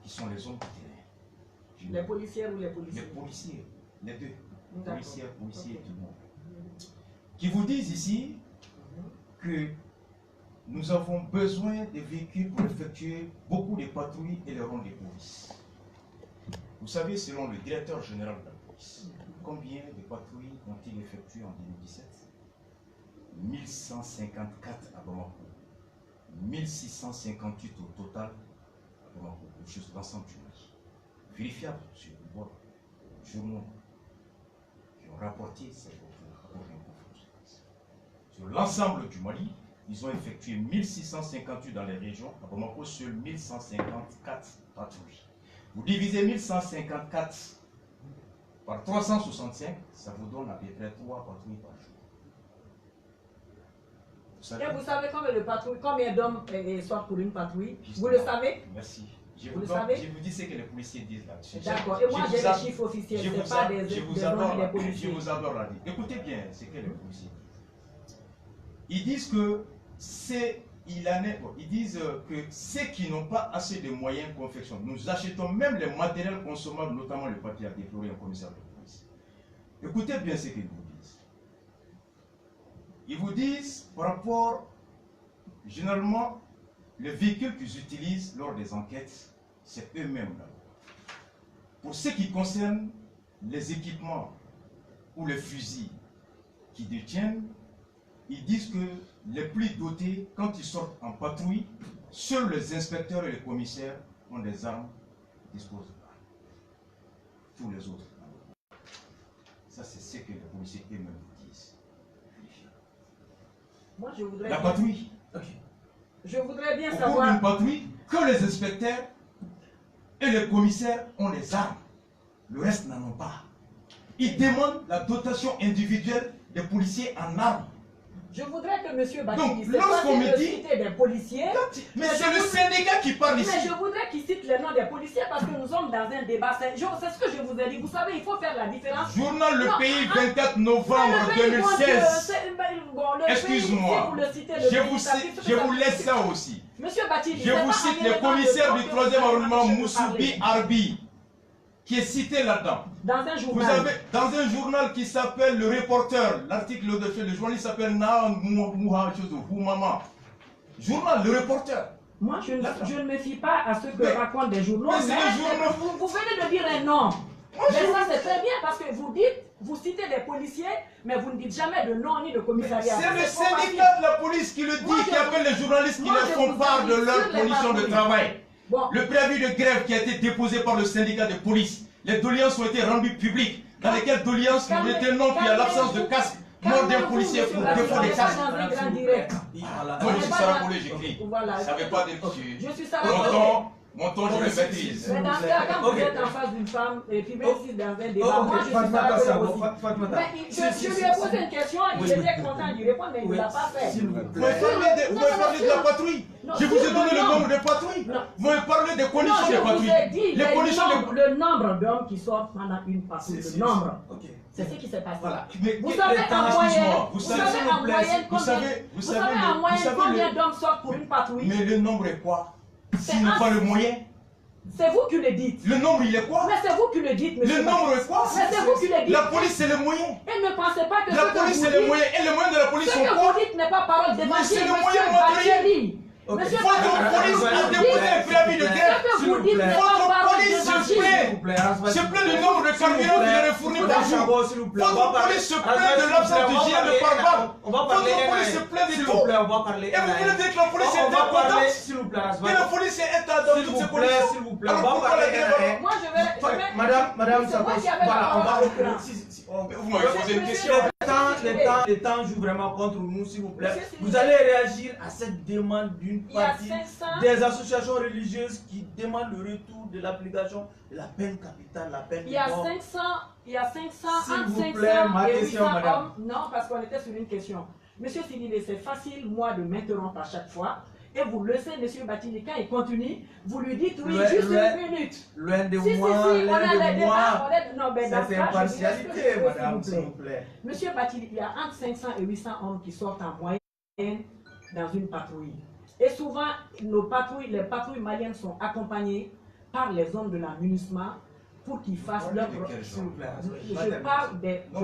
qui sont les hommes du terrain. Les policiers ou les policiers? Les policiers, les 2. Policiers et tout le monde. Qui vous disent ici que nous avons besoin de véhicules pour effectuer beaucoup de patrouilles et les rondes de police. Vous savez, selon le directeur général de la police, combien de patrouilles ont-ils effectuées en 2017? 1154 à Bamako. 1658 au total à Bamako, juste l'ensemble du Mali. Vérifiable sur le bord, journaux qui ont rapporté ces rapports. Sur l'ensemble du Mali, ils ont effectué 1658 dans les régions, à Bamako, sur 1154 patrouilles. Vous divisez 1154 par 365, ça vous donne à peu près 3 patrouilles par jour. Et vous savez combien d'hommes sortent pour une patrouille? Vous le savez? Merci. Je vous dis ce que les policiers disent là-dessus. D'accord. Et moi, j'ai les chiffres officiels. Ce n'est pas des policiers. Je vous adore là-dessus. Écoutez bien ce que les policiers disent. Ils disent que c'est ils disent que ceux qui n'ont pas assez de moyens confectionnent. Nous achetons même les matériels consommables, notamment le papier à déplorer en commissaire de police. Écoutez bien ce qu'ils vous disent. Ils vous disent par rapport, généralement, les véhicules qu'ils utilisent lors des enquêtes, c'est eux-mêmes d'abord. Pour ce qui concerne les équipements ou les fusils qu'ils détiennent, ils disent que les plus dotés, quand ils sortent en patrouille, seuls les inspecteurs et les commissaires ont des armes, disposent d'armes. Tous les autres. Ça, c'est ce que les policiers eux-mêmes disent. Moi, je voudrais... La patrouille. Je voudrais bien Au cours savoir... d'une patrouille, que les inspecteurs et les commissaires ont des armes. Le reste n'en ont pas. Ils demandent la dotation individuelle des policiers en armes. Je voudrais que M. Bati Donc, dise lorsqu'on me dit... citer des policiers... Mais c'est le syndicat qui parle ici. Mais je voudrais qu'il cite les noms des policiers parce que nous sommes dans un débat. C'est ce que je vous ai dit. Vous savez, il faut faire la différence. Journal Le Non, Pays, 24 novembre le pays, 2016. Excuse-moi. Je vous laisse ça aussi. Monsieur Bati, Je vous cite le commissaire du 3e arrondissement, Moussoubi Arbi, qui est cité là-dedans. Dans un Vous journal. avez dans un journal qui s'appelle Le Reporter, l'article de le journaliste s'appelle Naa Moumama. Journal Le Reporter. Moi, je ne me fie pas à ce que Mais- racontent des journaux. mais c'est les journaux. Vous venez de dire un nom. Mais ça, c'est très bien parce que vous dites, vous citez des policiers, mais vous ne dites jamais de nom ni de commissariat. C'est le trop facile. syndicat de la police qui le dit, Moi, qui je- appelle les journalistes qui moi, leur je font vous part de invite leurs sur les conditions de patrouilles. travail. Bon. Le préavis de grève qui a été déposé par le syndicat de police. Les doléances ont été rendues publiques. Dans lesquelles doléances nous mettez non qu'il y a l'absence de casque, mort d'un policier pour défaut de casque. Moi je suis Saracolé, j'écris. Voilà. Ça ne veut pas dire que Je suis mon Saracolé. ton, mon ton, je le maîtrise. Mais dans ce cas, quand vous êtes en face d'une femme, et puis même si dans un débat, moi je suis Saracolé aussi. Mais je lui ai posé une question, il était content d'y répondre, mais il ne l'a pas fait. Vous m'avez parlé de la patrouille. Non, Je vous ai donné le non. nombre de patrouilles. Non. Vous m'avez parlé des Non, conditions je de vous patrouille. ai dit Les conditions de... le nombre d'hommes qui sortent pendant une patrouille. Le nombre. C'est ce qui s'est passé. Voilà. Vous savez en moyenne, vous savez en moyenne combien d'hommes sortent pour une patrouille? Mais le nombre est quoi? C'est S'ils n'ont un- pas le moyen, C'est vous qui le dites. le nombre il est quoi? Mais c'est vous qui le dites, monsieur. Le nombre est quoi? Mais c'est vous qui le dites. La police c'est le moyen. Et ne pensez pas que La ce que police vous c'est le dites, moyen. Et les moyens de la police ce sont que quoi? vous dites n'est pas parole Mais d'évangile, c'est le monsieur moyen matériel. Bacheli. Monsieur Votre police a déposé un préavis de grève. Ce que vous dites n'est pas Votre parole police se d'évangile. plaint. Se plaint du nombre de carburants qu'il leur est fourni par jour. Votre police se plaint de l'absence de gilet de pare-balles. Votre police se plaint de tout. on va parler. Et vous voulez dire que la police est On va parler, incompétente? s'il vous plaît, Que la police est dans S'il toutes vous ces plaît, conditions? s'il vous plaît, Alors on va pourquoi parler la grève? Moi, je vais... Madame C'est moi qui avais la voilà, on va parole. reprendre. Vous m'avez posé une question. Le temps joue vraiment contre nous, s'il vous plaît. Monsieur, Vous allez réagir à cette demande d'une Il y a partie 500... des associations religieuses qui demandent le retour de l'application de la peine capitale, la peine Il y a de mort. 500, S'il entre vous 500 plaît, ma et question, 800 madame. hommes. Non, parce qu'on était sur une question. Monsieur Sidibé, c'est facile, moi, de m'interrompre à chaque fois. Et vous le savez, monsieur Batini, quand il continue, vous lui dites oui, juste une minute. Loin de Si, moi, on a les loin de débats, moi. on est... Non, mais dans ce Cette cas, impartialité, je dirais ce que je veux, madame, s'il s'il vous vous plaît. plaît. Monsieur Batini, il y a entre 500 et 800 hommes qui sortent en moyenne dans une patrouille. Et souvent, les patrouilles maliennes sont accompagnées par les hommes de la MINUSMA pour qu'ils fassent leur... S'il vous plaît.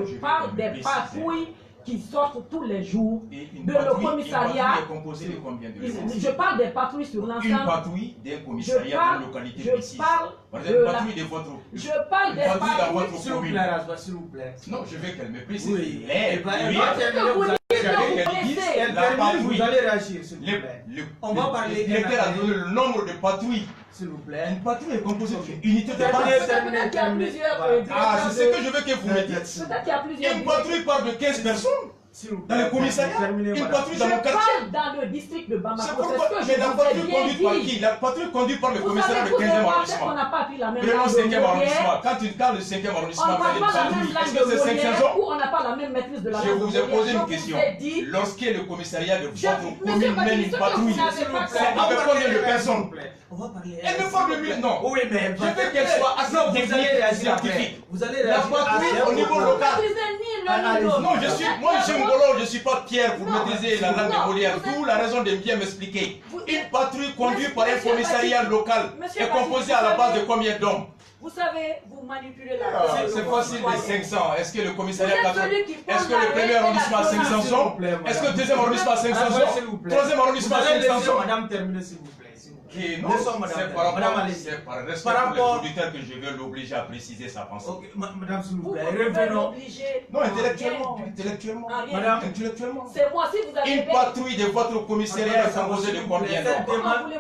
Je parle des patrouilles qui sortent tous les jours Et une de le patrouille commissariat. est composée de combien de gens? Je parle des patrouilles sur Une l'ensemble. patrouille d'un commissariat d'une localité précise. Par exemple, de une la- patrouille de votre... Je parle des Une patrouille dans patrouilles. votre S'il vous commune. plaît, Rasba, s'il vous plaît. Non, je veux qu'elle me précise. Oui. Les- Eh ben, oui. vous allez- Que vous dites que vous Elle connaissez. Elle La termine, patrouille. vous allez réagir, s'il vous Les- plaît. On va parler. Lequel a donné le nombre de patrouilles? S'il vous plaît. Une patrouille est composée d'unités de Terminez, base. terminez, Peut-être qu'il y a terminez. plusieurs, Voilà. Ah, c'est ce que je veux que vous me dites. Peut-être qu'il y a plusieurs. Une patrouille part de 15 personnes S'il vous dans plaît. le commissariat. Terminez, Une madame. patrouille dans mon Je quartier. parle dans le district de C'est Bamako. C'est pourquoi. ce que Mais je la vous ai patrouille bien conduite par dit. qui? La patrouille conduite par le Vous commissariat savez, du vous 15e remarquez arrondissement. qu'on n'a pas pris la même Prenons le langue de 5e Molière. arrondissement. Quand le 5e On arrondissement ne fait parle des pas la même patrouilles, langue est-ce de que c'est Molière 500 ou on n'a pas la même maîtrise de la Je langue de vous ai Molière. posé Je une vous question. ai dit, Lorsque le commissariat de Je- votre Monsieur commune Baptiste, mène une ce que patrouille, vous n'avez c'est pas avec compris. combien de personnes? On va parler. Elle me parle de mille. Non. Oui, mais Je veux qu'elle soit assez Non, vous allez technique, réagir après. scientifique. Vous allez La réagir patrouille après. au niveau vous local. maîtrisez ni Non, moi je suis Ngolo, je ne suis pas Pierre pour maîtriser la langue de Molière. D'où la raison de bien m'expliquer. Une patrouille conduite par un commissariat local est composée à la base de combien d'hommes? Vous savez, vous manipulez la C'est facile les 500. Est-ce que le commissariat est-ce que le premier arrondissement a 500 sont? Est-ce que le deuxième arrondissement a 500 sont? Troisième arrondissement a 500 sont? Madame, terminez s'il vous plaît. Non, c'est par respect pour les auditeurs que je vais l'obliger à préciser sa pensée. Ok, madame, s'il vous plaît, revenons. Non, intellectuellement. Madame, intellectuellement. C'est moi, si vous avez une patrouille de votre commissariat est composée de combien d'hommes?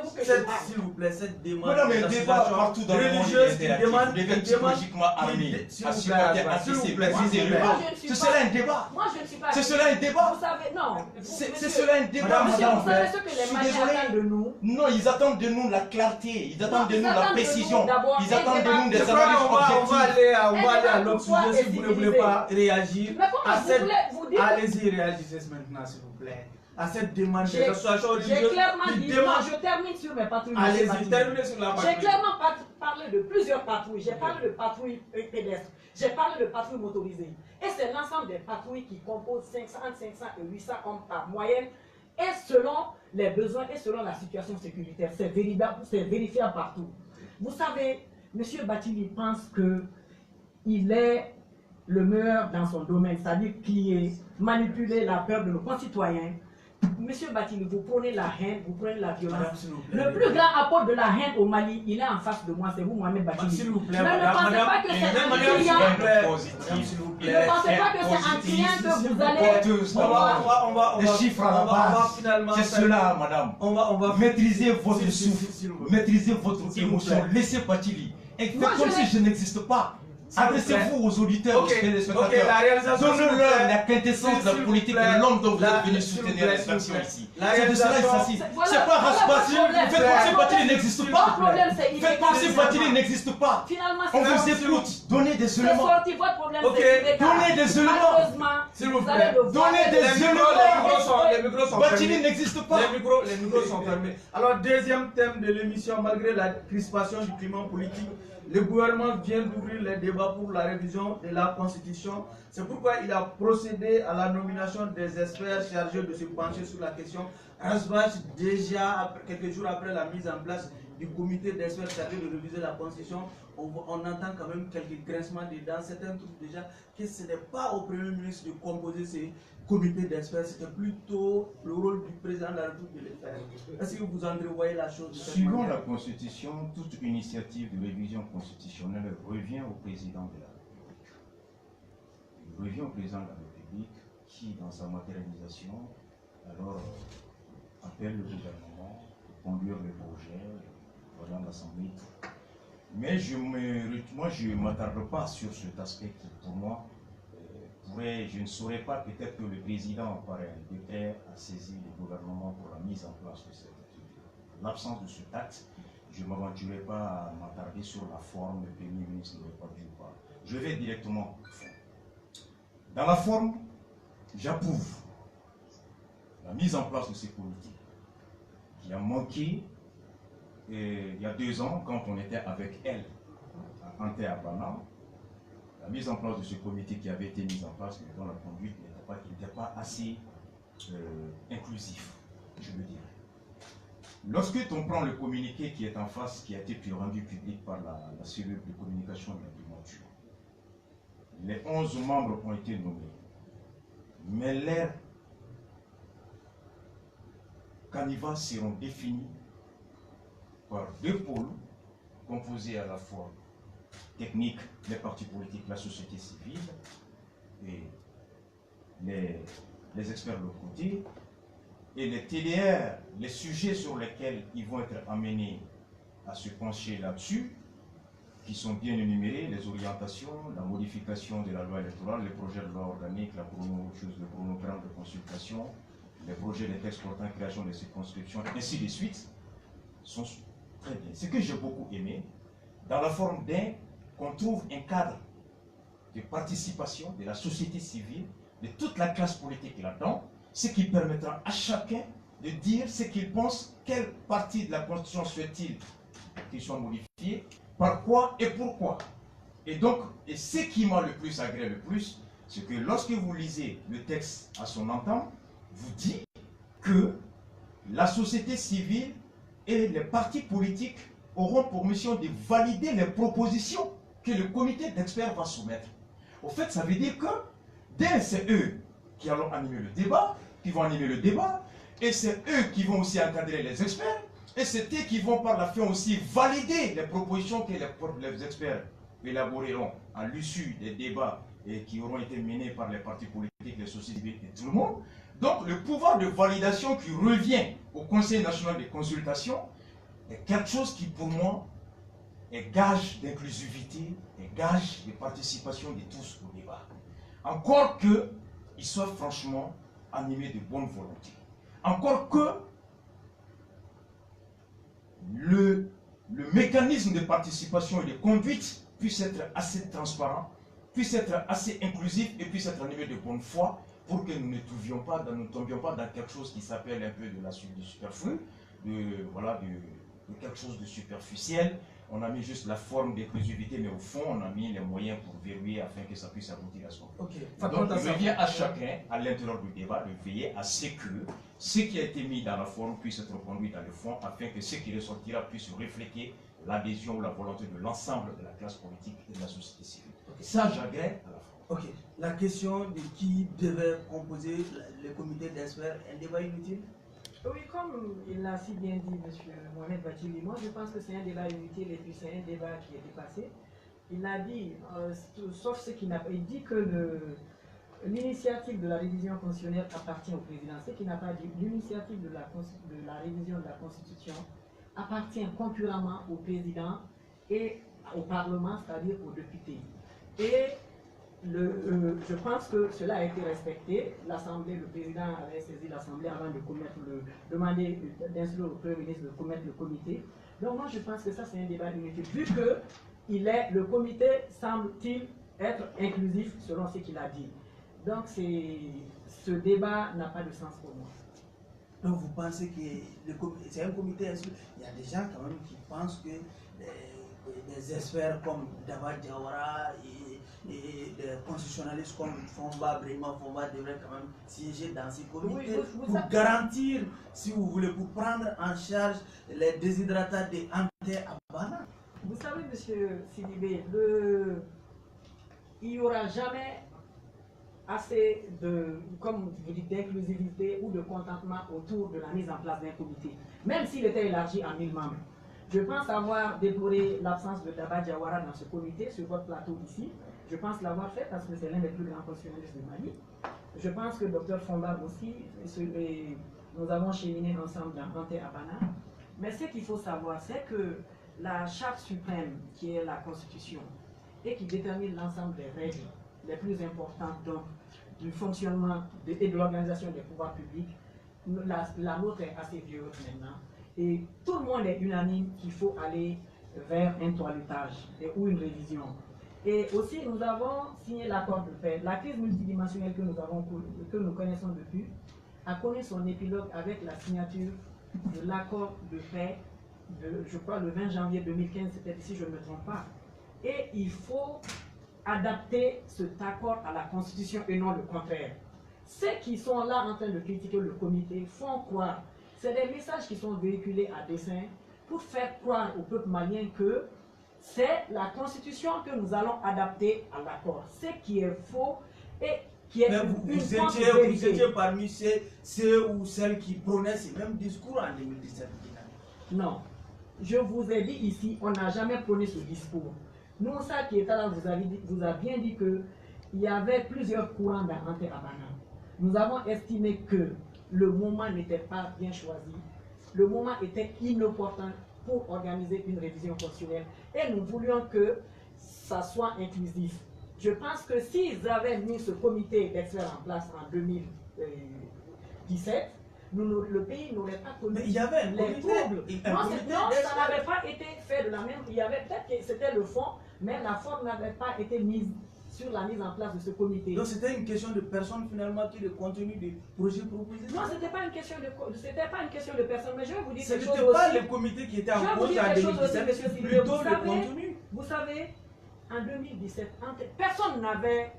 S'il vous plaît, cette demande. Madame, il y a un débat partout dans le monde interactif. Vous devez être psychologiquement armé, à supporter, à tisser, préciser le nom. C'est cela un débat. Moi, je ne suis pas. C'est cela un débat. Vous savez, non. C'est cela un débat, Monsieur, madame. vous savez ce que les Maliens attendent de nous? Non, ils attendent de nous la clarté, ils attendent de nous la précision, ils attendent de nous des Je crois analyses qu'on va aller à l'autre Pourquoi sujet si vous ne voulez pas réagir. Mais comment vous voulez vous dire? Allez-y, réagissez maintenant, s'il vous plaît. À cette demande des associations J'ai religieuses. clairement qui dit, demandent- non, je termine sur mes patrouilles. Allez-y, terminez sur la J'ai patrouille. clairement parlé de plusieurs patrouilles. J'ai parlé de patrouilles pédestres. J'ai parlé de patrouilles motorisées. Et c'est l'ensemble des patrouilles qui composent 500 et 800 hommes par moyenne. Et selon les besoins et selon la situation sécuritaire. C'est vérifiable partout. Vous savez, M. Batili pense qu'il est le meilleur dans son domaine, c'est-à-dire qu'il est manipuler la peur de nos concitoyens. Monsieur Batili, vous prenez la haine, vous prenez la violence. Le plus grand apport de la haine au Mali, il est en face de moi, c'est vous, Mohamed Batili. S'il vous plaît, Mais ne pensez pas que c'est en criant. Ne pensez pas que c'est en criant que vous allez. Les chiffres à la base, c'est cela, madame. On va Maîtrisez votre souffle, maîtrisez votre émotion, laissez Batili. Et faites comme si je n'existe pas. Adressez-vous aux auditeurs, aux téléspectateurs. Donnez-leur la quintessence de la politique de l'homme dont vous êtes venu soutenir les actions ici. C'est de cela qu'il s'agit. C'est pas Rasbati. Faites comme si Batili n'existe pas. Faites comme si Batili n'existe pas. On vous écoute. Donnez des éléments. Donnez des éléments. S'il vous plaît. Donnez des éléments. Les micros sont Batili fermés. n'existe pas. Les micros sont fermés. Alors, deuxième thème de l'émission, malgré la crispation du climat politique, le gouvernement vient d'ouvrir les débats pour la révision de la Constitution. C'est pourquoi il a procédé à la nomination des experts chargés de se pencher sur la question. Rasbach, déjà quelques jours après la mise en place du comité d'experts chargés de réviser la Constitution, on entend quand même quelques grincements dedans. Certains trouvent déjà que ce n'est pas au Premier ministre de composer ces comités d'experts, c'était plutôt le rôle du président de la République de le faire. Est-ce que vous entrevoyez la chose de cette Suivant manière? la Constitution, toute initiative de révision constitutionnelle revient au président de la République. Il revient au président de la République qui, dans sa matérialisation, alors appelle le gouvernement pour conduire le projet dans l'Assemblée. Mais je ne m'attarde pas sur cet aspect qui, pour moi, je ne saurais pas, peut-être que le président, par un décret, a saisi le gouvernement pour la mise en place de cette activité. L'absence de cet acte, je ne m'aventurerai pas à m'attarder sur la forme, le Premier ministre n'aurait pas dû ou pas. Je vais directement au fond. Dans la forme, j'approuve la mise en place de ces politiques qui a manqué il y a 2 ans, quand on était avec elle à Ante-Abana. La mise en place de ce comité qui avait été mis en place, mais dont la conduite n'était pas assez inclusif, je veux dire. Lorsque on prend le communiqué qui est en face, qui a été rendu public par la cellule de communication de la primature, les 11 membres ont été nommés, mais leurs canevas seront définis par 2 pôles composés à la fois technique, les partis politiques, la société civile et les experts de l'autre côté, et les TDR, les sujets sur lesquels ils vont être amenés à se pencher là-dessus, qui sont bien énumérés, les orientations, la modification de la loi électorale, les projets de loi organique, le chronogramme de consultation, les projets de textes portant création de circonscriptions, ainsi de suite, sont très bien. Ce que j'ai beaucoup aimé, dans la forme qu'on trouve un cadre de participation de la société civile, de toute la classe politique là-dedans, ce qui permettra à chacun de dire ce qu'il pense, quelle partie de la Constitution souhaite-t-il qu'il soit modifié, par quoi et pourquoi. Et donc, ce qui m'a le plus agréé, c'est que lorsque vous lisez le texte à son entame, vous dit que la société civile et les partis politiques auront pour mission de valider les propositions que le comité d'experts va soumettre. Au fait, ça veut dire que c'est eux qui allons animer le débat, et c'est eux qui vont aussi encadrer les experts, et c'est eux qui vont par la fin aussi valider les propositions que les experts élaboreront à l'issue des débats et qui auront été menés par les partis politiques, les sociétés civiles et tout le monde. Donc le pouvoir de validation qui revient au Conseil national de consultation est quelque chose qui pour moi est gage d'inclusivité, est gage de participation de tous au débat. Encore qu'ils soient franchement animés de bonne volonté. Encore que le mécanisme de participation et de conduite puisse être assez transparent, puisse être assez inclusif et puisse être animé de bonne foi pour que nous ne tombions pas dans quelque chose qui s'appelle un peu de la suite du superflu, de quelque chose de superficiel. On a mis juste la forme d'inclusivité, mais au fond, on a mis les moyens pour verrouiller afin que ça puisse aboutir à son but. Okay. Donc, il revient à chacun, à l'intérieur du débat, de veiller à ce que ce qui a été mis dans la forme puisse être conduit dans le fond, afin que ce qui ressortira puisse refléter l'adhésion ou la volonté de l'ensemble de la classe politique et de la société civile. Okay. Ça, j'agrée à la forme. Ok. La question de qui devait composer le comité d'experts, un débat inutile? Oui, comme il l'a si bien dit, M. Mohamed Batili, moi je pense que c'est un débat inutile et puis c'est un débat qui est dépassé. Il l'a dit, sauf ce qu'il n'a pas dit, que l'initiative de la révision constitutionnelle appartient au président. Ce qu'il n'a pas dit, l'initiative de la révision de la Constitution appartient concurremment au président et au Parlement, c'est-à-dire aux députés. Et je pense que cela a été respecté. L'Assemblée, le président avait saisi l'Assemblée avant de demander d'instruire au Premier ministre de commettre le comité. Donc moi je pense que ça c'est un débat inutile, vu que le comité semble-t-il être inclusif selon ce qu'il a dit. Donc ce débat n'a pas de sens pour moi. Donc vous pensez que c'est un comité inclusif? Il y a des gens quand même qui pensent que des experts comme Daba Diawara et des constitutionnalistes comme Brahima Fomba devraient quand même siéger dans ces comités pour garantir, si vous voulez, pour prendre en charge les déshydratats des Ante Abana. Vous savez, M. Sidibé, il n'y aura jamais assez de, comme vous dites, d'inclusivité ou de contentement autour de la mise en place d'un comité, même s'il était élargi à 1000 membres. Je pense avoir déploré l'absence de Daba Diawara dans ce comité, sur votre plateau ici. Je pense l'avoir fait parce que c'est l'un des plus grands constitutionnalistes de Mali. Je pense que le Dr Fombab aussi, nous avons cheminé ensemble dans Ante Abana. Mais ce qu'il faut savoir, c'est que la charte suprême, qui est la Constitution, et qui détermine l'ensemble des règles les plus importantes donc, du fonctionnement et de l'organisation des pouvoirs publics, la nôtre est assez vieille maintenant. Et tout le monde est unanime qu'il faut aller vers un toilettage ou une révision. Et aussi, nous avons signé l'accord de paix. La crise multidimensionnelle que nous connaissons depuis a connu son épilogue avec la signature de l'accord de paix de, je crois, le 20 janvier 2015, c'était si je ne me trompe pas. Et il faut adapter cet accord à la Constitution et non le contraire. Ceux qui sont là en train de critiquer le comité font croire. C'est des messages qui sont véhiculés à dessein pour faire croire au peuple malien que c'est la Constitution que nous allons adapter à l'accord. Ce qui est faux et qui est vous étiez parmi ceux ou celles qui prônaient ces mêmes discours en 2017. Non. Je vous ai dit ici, on n'a jamais prôné ce discours. Nous, ça qui est là, vous a bien dit qu'il y avait plusieurs courants dans Ante Abana. Nous avons estimé que le moment n'était pas bien choisi. Le moment était inopportun pour organiser une révision constitutionnelle. Et nous voulions que ça soit inclusif. Je pense que s'ils avaient mis ce comité d'experts en place en 2017, le pays n'aurait pas connu mais il y avait les troubles. Non, ça n'avait pas été fait de la même... Il y avait peut-être que c'était le fond, mais la forme n'avait pas été mise sur la mise en place de ce comité. Donc c'était une question de personne finalement qui est le contenu du projet proposé? Non, ce n'était pas une question de personne, mais je vais vous dire ce quelque chose n'était pas aussi. le comité qui était en cause en 2017, plutôt le contenu. Vous savez, en 2017, personne n'avait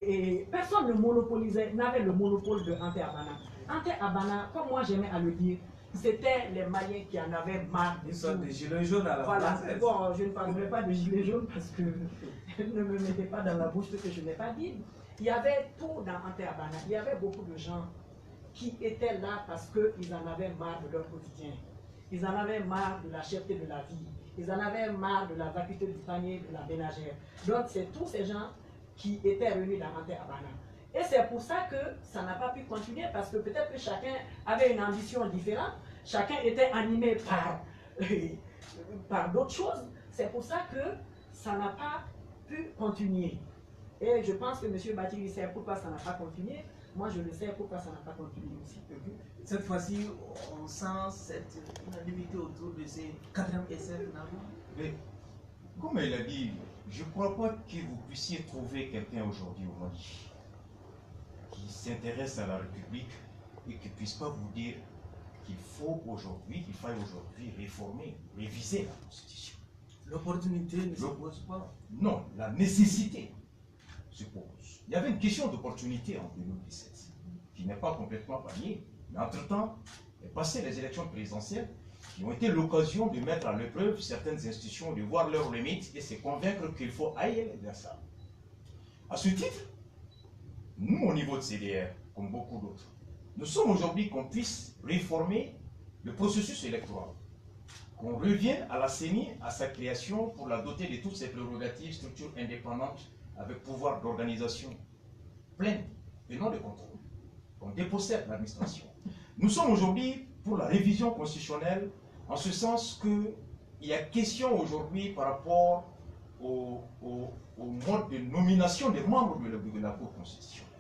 et personne ne monopolisait, n'avait le monopole de Ante Abana. Ante Abana, comme moi j'aimais à le dire, c'était les Maliens qui en avaient marre de Ils sont tout. des gilets jaunes à la Voilà, française. bon, je ne parlerai pas de gilets jaunes parce que ne me mettez pas dans la bouche ce que je n'ai pas dit. Il y avait tout dans Ante Abana. Il y avait beaucoup de gens qui étaient là parce qu'ils en avaient marre de leur quotidien. Ils en avaient marre de la cherté de la vie. Ils en avaient marre de la vacuité du panier, de la ménagère. Donc, c'est tous ces gens qui étaient réunis dans Ante Abana. Et c'est pour ça que ça n'a pas pu continuer, parce que peut-être que chacun avait une ambition différente, chacun était animé par d'autres choses. C'est pour ça que ça n'a pas pu continuer. Et je pense que M. Bati sait pourquoi ça n'a pas continué. Moi, je le sais pourquoi ça n'a pas continué aussi. Cette fois-ci, on sent cette unanimité autour de ces 4e essais finalement. Mais, comme elle a dit, je ne crois pas que vous puissiez trouver quelqu'un aujourd'hui au Mali qui s'intéresse à la République et qui ne puisse pas vous dire qu'il faille aujourd'hui réformer, réviser la Constitution. L'opportunité ne se pose pas. Non, la nécessité se pose. Il y avait une question d'opportunité en 2017 qui n'est pas complètement variée, mais entre-temps, est passé les élections présidentielles qui ont été l'occasion de mettre à l'épreuve certaines institutions, de voir leurs limites et se convaincre qu'il faut aller vers ça. À ce titre, nous, au niveau de CDR, comme beaucoup d'autres, nous sommes aujourd'hui qu'on puisse réformer le processus électoral, qu'on revienne à la CENI, à sa création, pour la doter de toutes ses prérogatives, structures indépendantes, avec pouvoir d'organisation pleine et non de contrôle. On dépossède l'administration. Nous sommes aujourd'hui pour la révision constitutionnelle, en ce sens qu'il y a question aujourd'hui par rapport au mode de nomination des membres de la Cour constitutionnelle.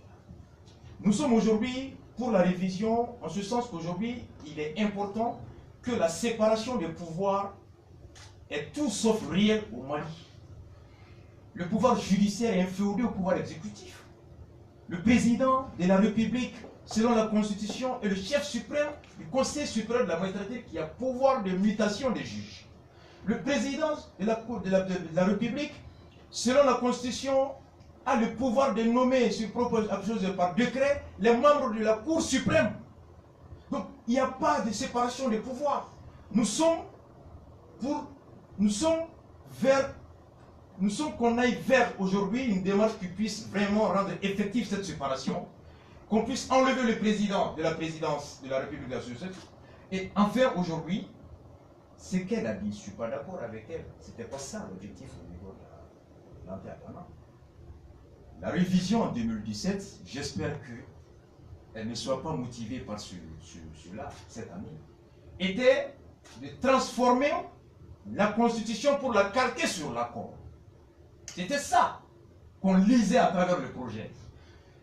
Nous sommes aujourd'hui pour la révision, en ce sens qu'aujourd'hui, il est important que la séparation des pouvoirs est tout sauf réelle au Mali. Le pouvoir judiciaire est inféodé au pouvoir exécutif. Le président de la République, selon la Constitution, est le chef suprême du Conseil supérieur de la magistrature qui a pouvoir de mutation des juges. Le président de la République, selon la Constitution, a le pouvoir de nommer sur proposition par décret les membres de la Cour suprême. Donc, il n'y a pas de séparation des pouvoirs. Nous sommes qu'on aille vers aujourd'hui une démarche qui puisse vraiment rendre effective cette séparation, qu'on puisse enlever le président de la présidence de la République de la Société et en faire aujourd'hui ce qu'elle a dit. Je ne suis pas d'accord avec elle. Ce n'était pas ça l'objectif au niveau de l'Anté-Abana. La révision en 2017, j'espère qu'elle ne soit pas motivée par cela cette année, était de transformer la Constitution pour la calquer sur l'accord. C'était ça qu'on lisait à travers le projet.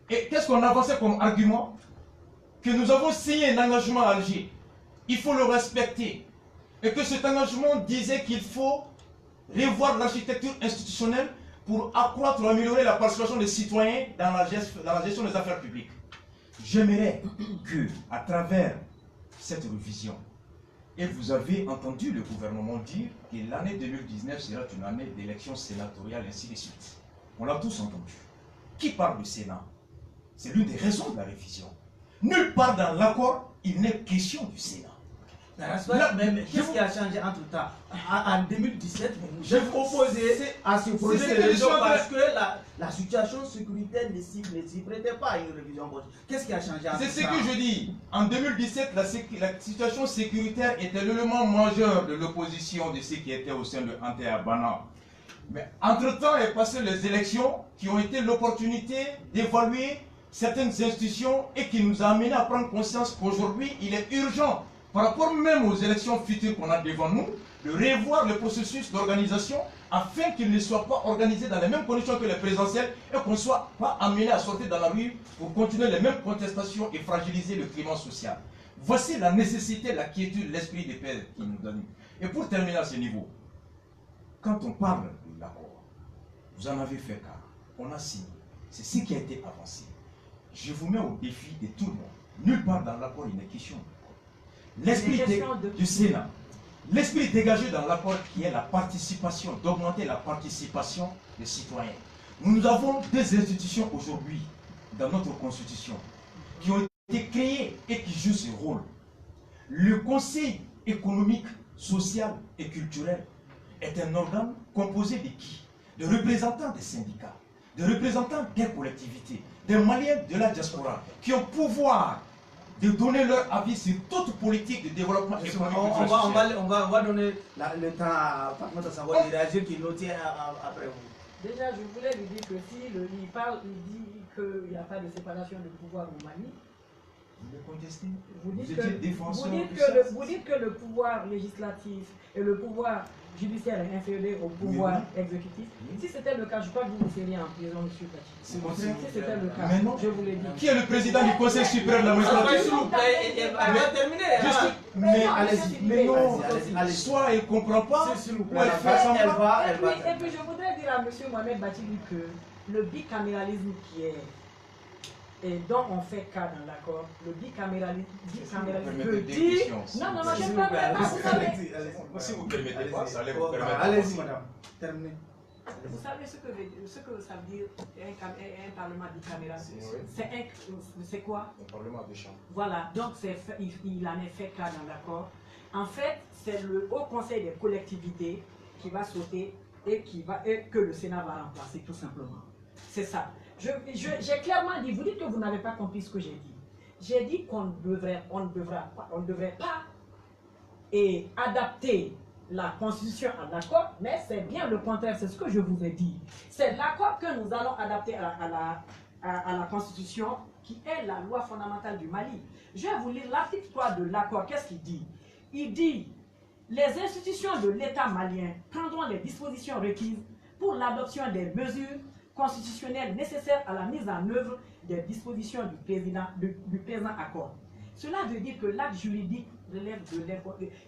Et qu'est-ce qu'on avançait comme argument? Que nous avons signé un engagement à Alger. Il faut le respecter. Et que cet engagement disait qu'il faut revoir l'architecture institutionnelle pour accroître ou améliorer la participation des citoyens dans la gestion des affaires publiques. J'aimerais que, à travers cette révision, et vous avez entendu le gouvernement dire que l'année 2019 sera une année d'élection sénatoriale, ainsi de suite. On l'a tous entendu. Qui parle du Sénat? C'est l'une des raisons de la révision. Nulle part dans l'accord, il n'est question du Sénat. Mais qu'est-ce qui a changé entre temps? En 2017, j'ai proposé à ce projet de révision parce que la situation sécuritaire ne s'y prêtait pas à une révision. Qu'est-ce qui a changé entre temps? C'est ce que je dis. En 2017, la situation sécuritaire était l'élément majeur de l'opposition de ceux qui étaient au sein de Anté-Abana. Mais entre-temps est passé les élections qui ont été l'opportunité d'évaluer certaines institutions et qui nous a amené à prendre conscience qu'aujourd'hui, il est urgent, par rapport même aux élections futures qu'on a devant nous, de revoir le processus d'organisation afin qu'il ne soit pas organisé dans les mêmes conditions que les présidentielles et qu'on ne soit pas amené à sortir dans la rue pour continuer les mêmes contestations et fragiliser le climat social. Voici la nécessité, la quiétude, l'esprit de paix qui nous donne. Et pour terminer à ce niveau, quand on parle de l'accord, vous en avez fait cas, on a signé, c'est ce qui a été avancé. Je vous mets au défi de tout le monde. Nulle part dans l'accord, il n'est question. L'esprit du Sénat, l'esprit dégagé dans l'accord qui est la participation, d'augmenter la participation des citoyens. Nous avons des institutions aujourd'hui dans notre constitution qui ont été créées et qui jouent ce rôle. Le Conseil économique, social et culturel est un organe composé de qui? De représentants des syndicats, de représentants des collectivités, des Maliens de la diaspora qui ont pouvoir de donner leur avis sur toute politique de développement économique. On va donner le temps à Fatmata Sango de réagir qui nous tient après vous. Déjà, je voulais lui dire que si il parle, il dit qu'il n'y a pas de séparation de pouvoir au Mali. Vous le contestez? Vous dites que le pouvoir législatif et le pouvoir judiciaire est inférieur au pouvoir exécutif. Oui. Si c'était le cas, je crois que vous seriez en prison, M. Pachi. Si c'était le cas, Mais non. je vous l'ai dit. Qui est le président du Conseil supérieur de la magistrature? S'il vous plaît, elle va terminer. Mais allez-y, mais non, allez-y. soit elle ne comprend pas, S'il vous ou plaît, elle fait semblant. Et puis je voudrais dire à M. Mohamed Batili que le bicaméralisme et dont on fait cas dans l'accord, le bicaméralisme veut dire... Non, je ne parle pas, vous savez. Si vous ne permettez pas, ça allait vous permettre. Allez-y, madame. Terminez. Vous savez ce que ça veut dire un parlement bicaméral? C'est quoi? Un parlement de chambres. Voilà, donc il en est fait cas dans l'accord. En fait, c'est le Haut Conseil des collectivités qui va sauter et que le Sénat va remplacer, tout simplement. C'est ça. J'ai clairement dit, vous dites que vous n'avez pas compris ce que j'ai dit. J'ai dit qu'on ne devrait pas adapter la Constitution à l'accord, mais c'est bien le contraire, c'est ce que je vous ai dit. C'est l'accord que nous allons adapter à la Constitution, qui est la loi fondamentale du Mali. Je vais vous lire l'article 3 de l'accord. Qu'est-ce qu'il dit? Il dit: les institutions de l'État malien prendront les dispositions requises pour l'adoption des mesures constitutionnelles nécessaires à la mise en œuvre des dispositions du présent accord. Cela veut dire que l'acte juridique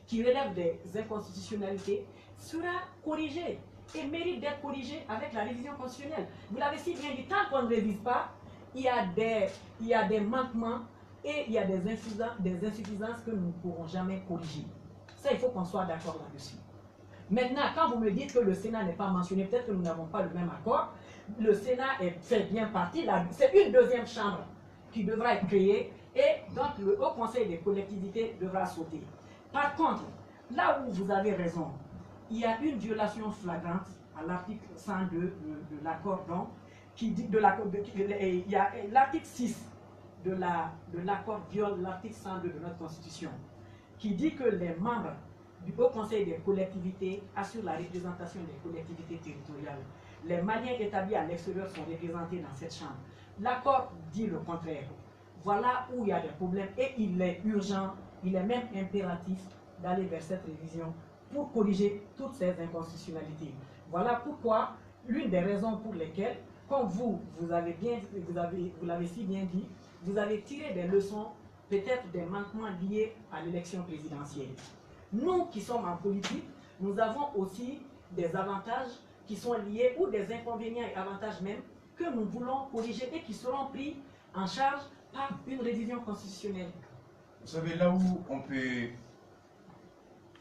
qui relève des inconstitutionnalités sera corrigé et mérite d'être corrigé avec la révision constitutionnelle. Vous l'avez si bien dit, tant qu'on ne révise pas, il y a des manquements et il y a des insuffisances que nous ne pourrons jamais corriger. Ça, il faut qu'on soit d'accord là-dessus. Maintenant, quand vous me dites que le Sénat n'est pas mentionné, peut-être que nous n'avons pas le même accord. Le Sénat fait bien partie, c'est une deuxième chambre qui devra être créée et donc le Haut Conseil des collectivités devra sauter. Par contre, là où vous avez raison, il y a une violation flagrante à l'article 102 de l'accord, donc, qui dit il y a l'article 6 de l'accord viole l'article 102 de notre Constitution, qui dit que les membres du Haut Conseil des collectivités assurent la représentation des collectivités territoriales. Les Maliens établis à l'extérieur sont représentés dans cette chambre. L'accord dit le contraire. Voilà où il y a des problèmes et il est urgent, il est même impératif d'aller vers cette révision pour corriger toutes ces inconstitutionnalités. Voilà pourquoi, l'une des raisons pour lesquelles, comme vous l'avez si bien dit, vous avez tiré des leçons, peut-être des manquements liés à l'élection présidentielle. Nous qui sommes en politique, nous avons aussi des avantages qui sont liés, ou des inconvénients et avantages même, que nous voulons corriger et qui seront pris en charge par une révision constitutionnelle. Vous savez, là où on peut...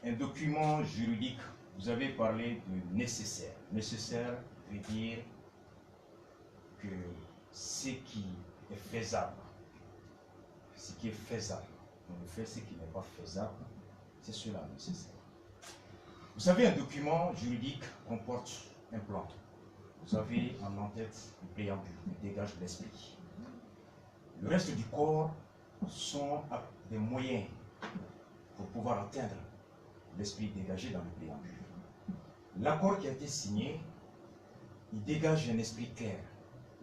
Un document juridique, vous avez parlé de nécessaire. Nécessaire veut dire que ce qui est faisable, ce qui est faisable, on le fait, ce qui n'est pas faisable, c'est cela nécessaire. Vous savez, un document juridique comporte un plan. Vous avez en tête le préambule, le dégage de l'esprit. Le reste du corps sont des moyens pour pouvoir atteindre l'esprit dégagé dans le préambule. L'accord qui a été signé, il dégage un esprit clair,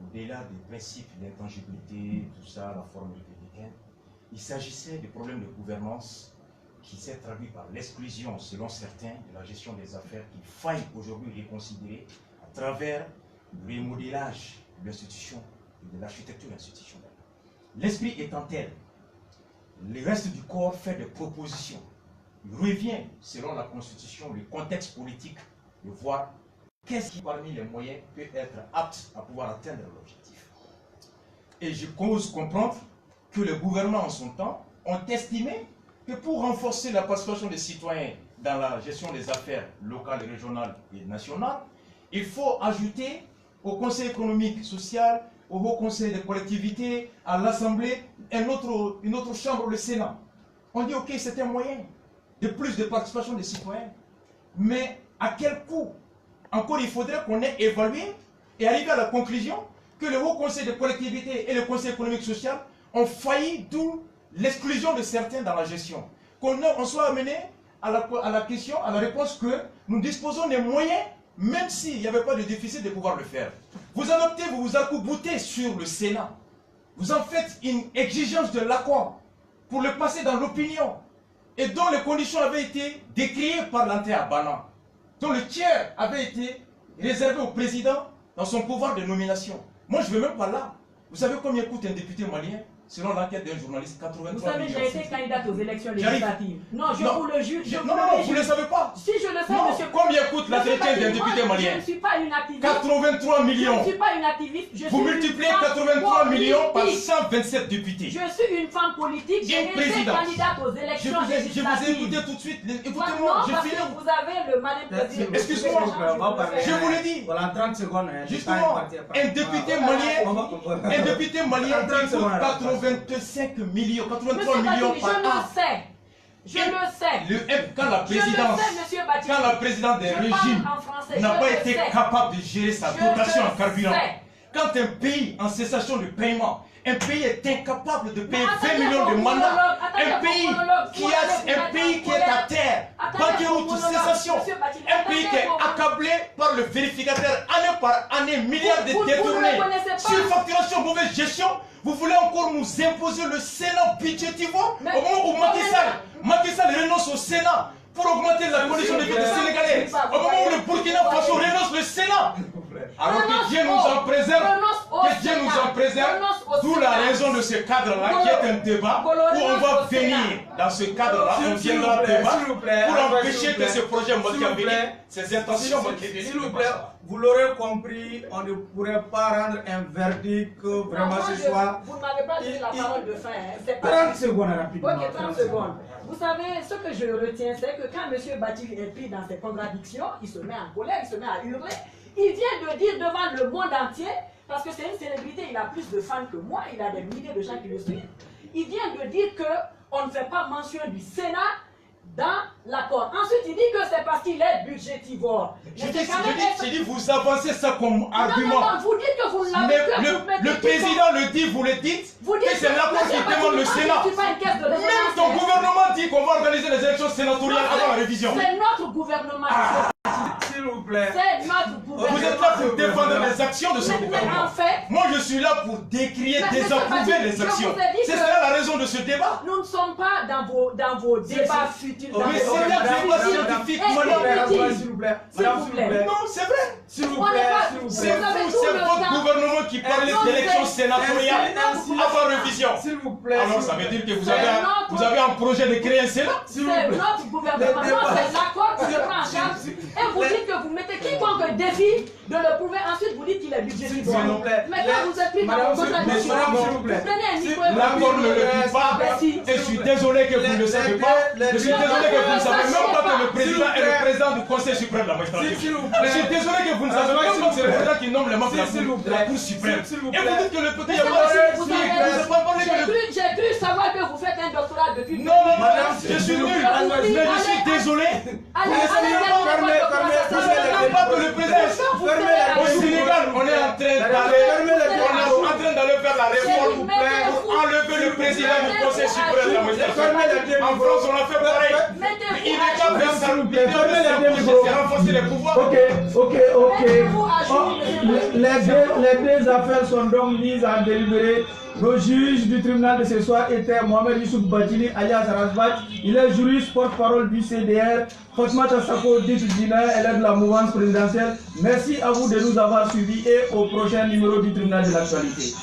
au-delà des principes d'intangibilité, tout ça, la forme républicaine. Il s'agissait de problèmes de gouvernance qui s'est traduit par l'exclusion, selon certains, de la gestion des affaires qu'il faille aujourd'hui reconsidérer à travers le remodélage de l'institution et de l'architecture institutionnelle. L'esprit étant tel, le reste du corps fait des propositions. Il revient, selon la Constitution, le contexte politique, de voir qu'est-ce qui, parmi les moyens, peut être apte à pouvoir atteindre l'objectif. Et je cause comprendre que les gouvernements en son temps ont estimé que pour renforcer la participation des citoyens dans la gestion des affaires locales, régionales et nationales, il faut ajouter au Conseil économique, social, au Haut Conseil des collectivités, à l'Assemblée, une autre chambre, le Sénat. On dit, ok, c'est un moyen de plus de participation des citoyens. Mais à quel coût? Encore, il faudrait qu'on ait évalué et arrivé à la conclusion que le Haut Conseil des collectivités et le Conseil économique social ont failli, d'où l'exclusion de certains dans la gestion. Qu'on soit amené à la question, à la réponse que nous disposons des moyens, même s'il n'y avait pas de déficit, de pouvoir le faire. Vous adoptez, vous vous arc-boutez sur le Sénat. Vous en faites une exigence de l'accord pour le passer dans l'opinion et dont les conditions avaient été décriées par l'Anté-Abana, dont le tiers avait été réservé au président dans son pouvoir de nomination. Moi, je ne vais même pas là. Vous savez combien coûte un député malien? Selon l'enquête d'un journaliste, 83 Vous savez, millions. j'ai été candidate aux élections législatives. Non, je vous le jure. Non, vous ne le savez pas. Si je le sais, Non, monsieur. combien coûte l'entretien d'un député malien? Je ne suis pas une activiste. 83 millions. Je ne suis pas une activiste. Vous multipliez 83 millions par 127 députés. Je suis une femme politique. J'ai été candidate aux élections législatives. Je vous ai écouté tout de suite. Écoutez-moi, Non, j'ai parce fini. que vous avez le malin plaisir. Excusez-moi, Je vous l'ai dit. Voilà, 30 secondes. Justement, un député malien qui coûte 85 millions, 83 millions par an. Je le sais. Quand la présidence des régimes n'a pas été capable de gérer sa dotation en carburant, quand un pays en cessation de paiement, un pays est incapable de payer 20 millions de mandats, un pays qui est à terre, banqueroute, cessation, un pays qui est accablé par le vérificateur année par année, milliards de détournés, surfacturation, mauvaise gestion. Vous voulez encore nous imposer le Sénat budgétivore au moment où Macky Sall renonce au Sénat pour augmenter la condition de vie des Sénégalais, au moment où le Burkina Faso renonce le Sénat. Alors que Dieu nous en préserve, d'où la raison de ce cadre-là qui est un débat où on va venir dans ce cadre-là, on viendra débattre pour empêcher que ce projet machiavélique, ces intentions machiavéliques. S'il vous plaît, vous l'aurez compris, on ne pourrait pas rendre un verdict vraiment ce soir. Vous ne m'avez pas donné la parole de fin. 30 secondes rapidement. Ok, 30 secondes. Vous savez, ce que je retiens, c'est que quand M. Bathily est pris dans ses contradictions, il se met en colère, il se met à hurler. Il vient de dire devant le monde entier, parce que c'est une célébrité, il a plus de fans que moi, il a des milliers de gens qui le suivent. Il vient de dire qu'on ne fait pas mention du Sénat dans l'accord. Ensuite, il dit que c'est parce qu'il est budgétivore. J'ai dit, vous avancez ça comme argument. Non, vous dites que vous ne l'avez plus. Le président le dit, vous le dites, que c'est l'accord qui demande le Sénat. Même ton gouvernement dit qu'on va organiser les élections sénatoriales avant la révision. C'est notre gouvernement. S'il vous plaît. C'est notre gouvernement. Vous êtes là pour défendre les actions de ce gouvernement. En fait, moi, je suis là pour décrier, désapprouver les actions. C'est ça la raison de ce débat. Nous ne sommes pas dans vos débats futiles. Mais c'est un débat scientifique, madame. S'il vous plaît. Non, c'est vrai. S'il vous plaît. C'est vous, c'est votre gouvernement qui parle d'élections sénatoriales avant révision. S'il vous plaît. Alors, ça veut dire que vous avez un projet de créer un Sénat? C'est notre gouvernement. C'est l'accord qui se prend en charge. Et vous dites que vous mettez quiconque défi de le prouver, ensuite vous dites qu'il est budgétivore. Mais quand vous êtes pris dans vos contradictions, vous prenez un micro et l'accord ne le dit pas. Et je suis désolé que vous ne le savez pas. Je suis désolé que vous ne savez même pas que le président est le président du Conseil suprême de la magistrature. Je suis désolé que vous ne savez même pas que c'est le président qui nomme les membres de la Cour suprême. Et vous dites que le petit j'ai cru savoir que vous faites un doctorat depuis. Non, je suis nul. Mais je suis désolé. Au Sénégal, on est en train d'aller vers la réforme pour enlever le président du Conseil suprême de la magistrature. En France, on a fait pareil. Il est qu'à faire ça, c'est renforcer les pouvoirs. Ok. Les deux affaires sont donc mises en délibéré. Le juge du tribunal de ce soir était Mohamed Youssouf Bathily alias Razbat. Il est juriste, porte-parole du CDR. Fatmata Sako, dite Dina, elle est de la mouvance présidentielle. Merci à vous de nous avoir suivis et au prochain numéro du tribunal de l'actualité.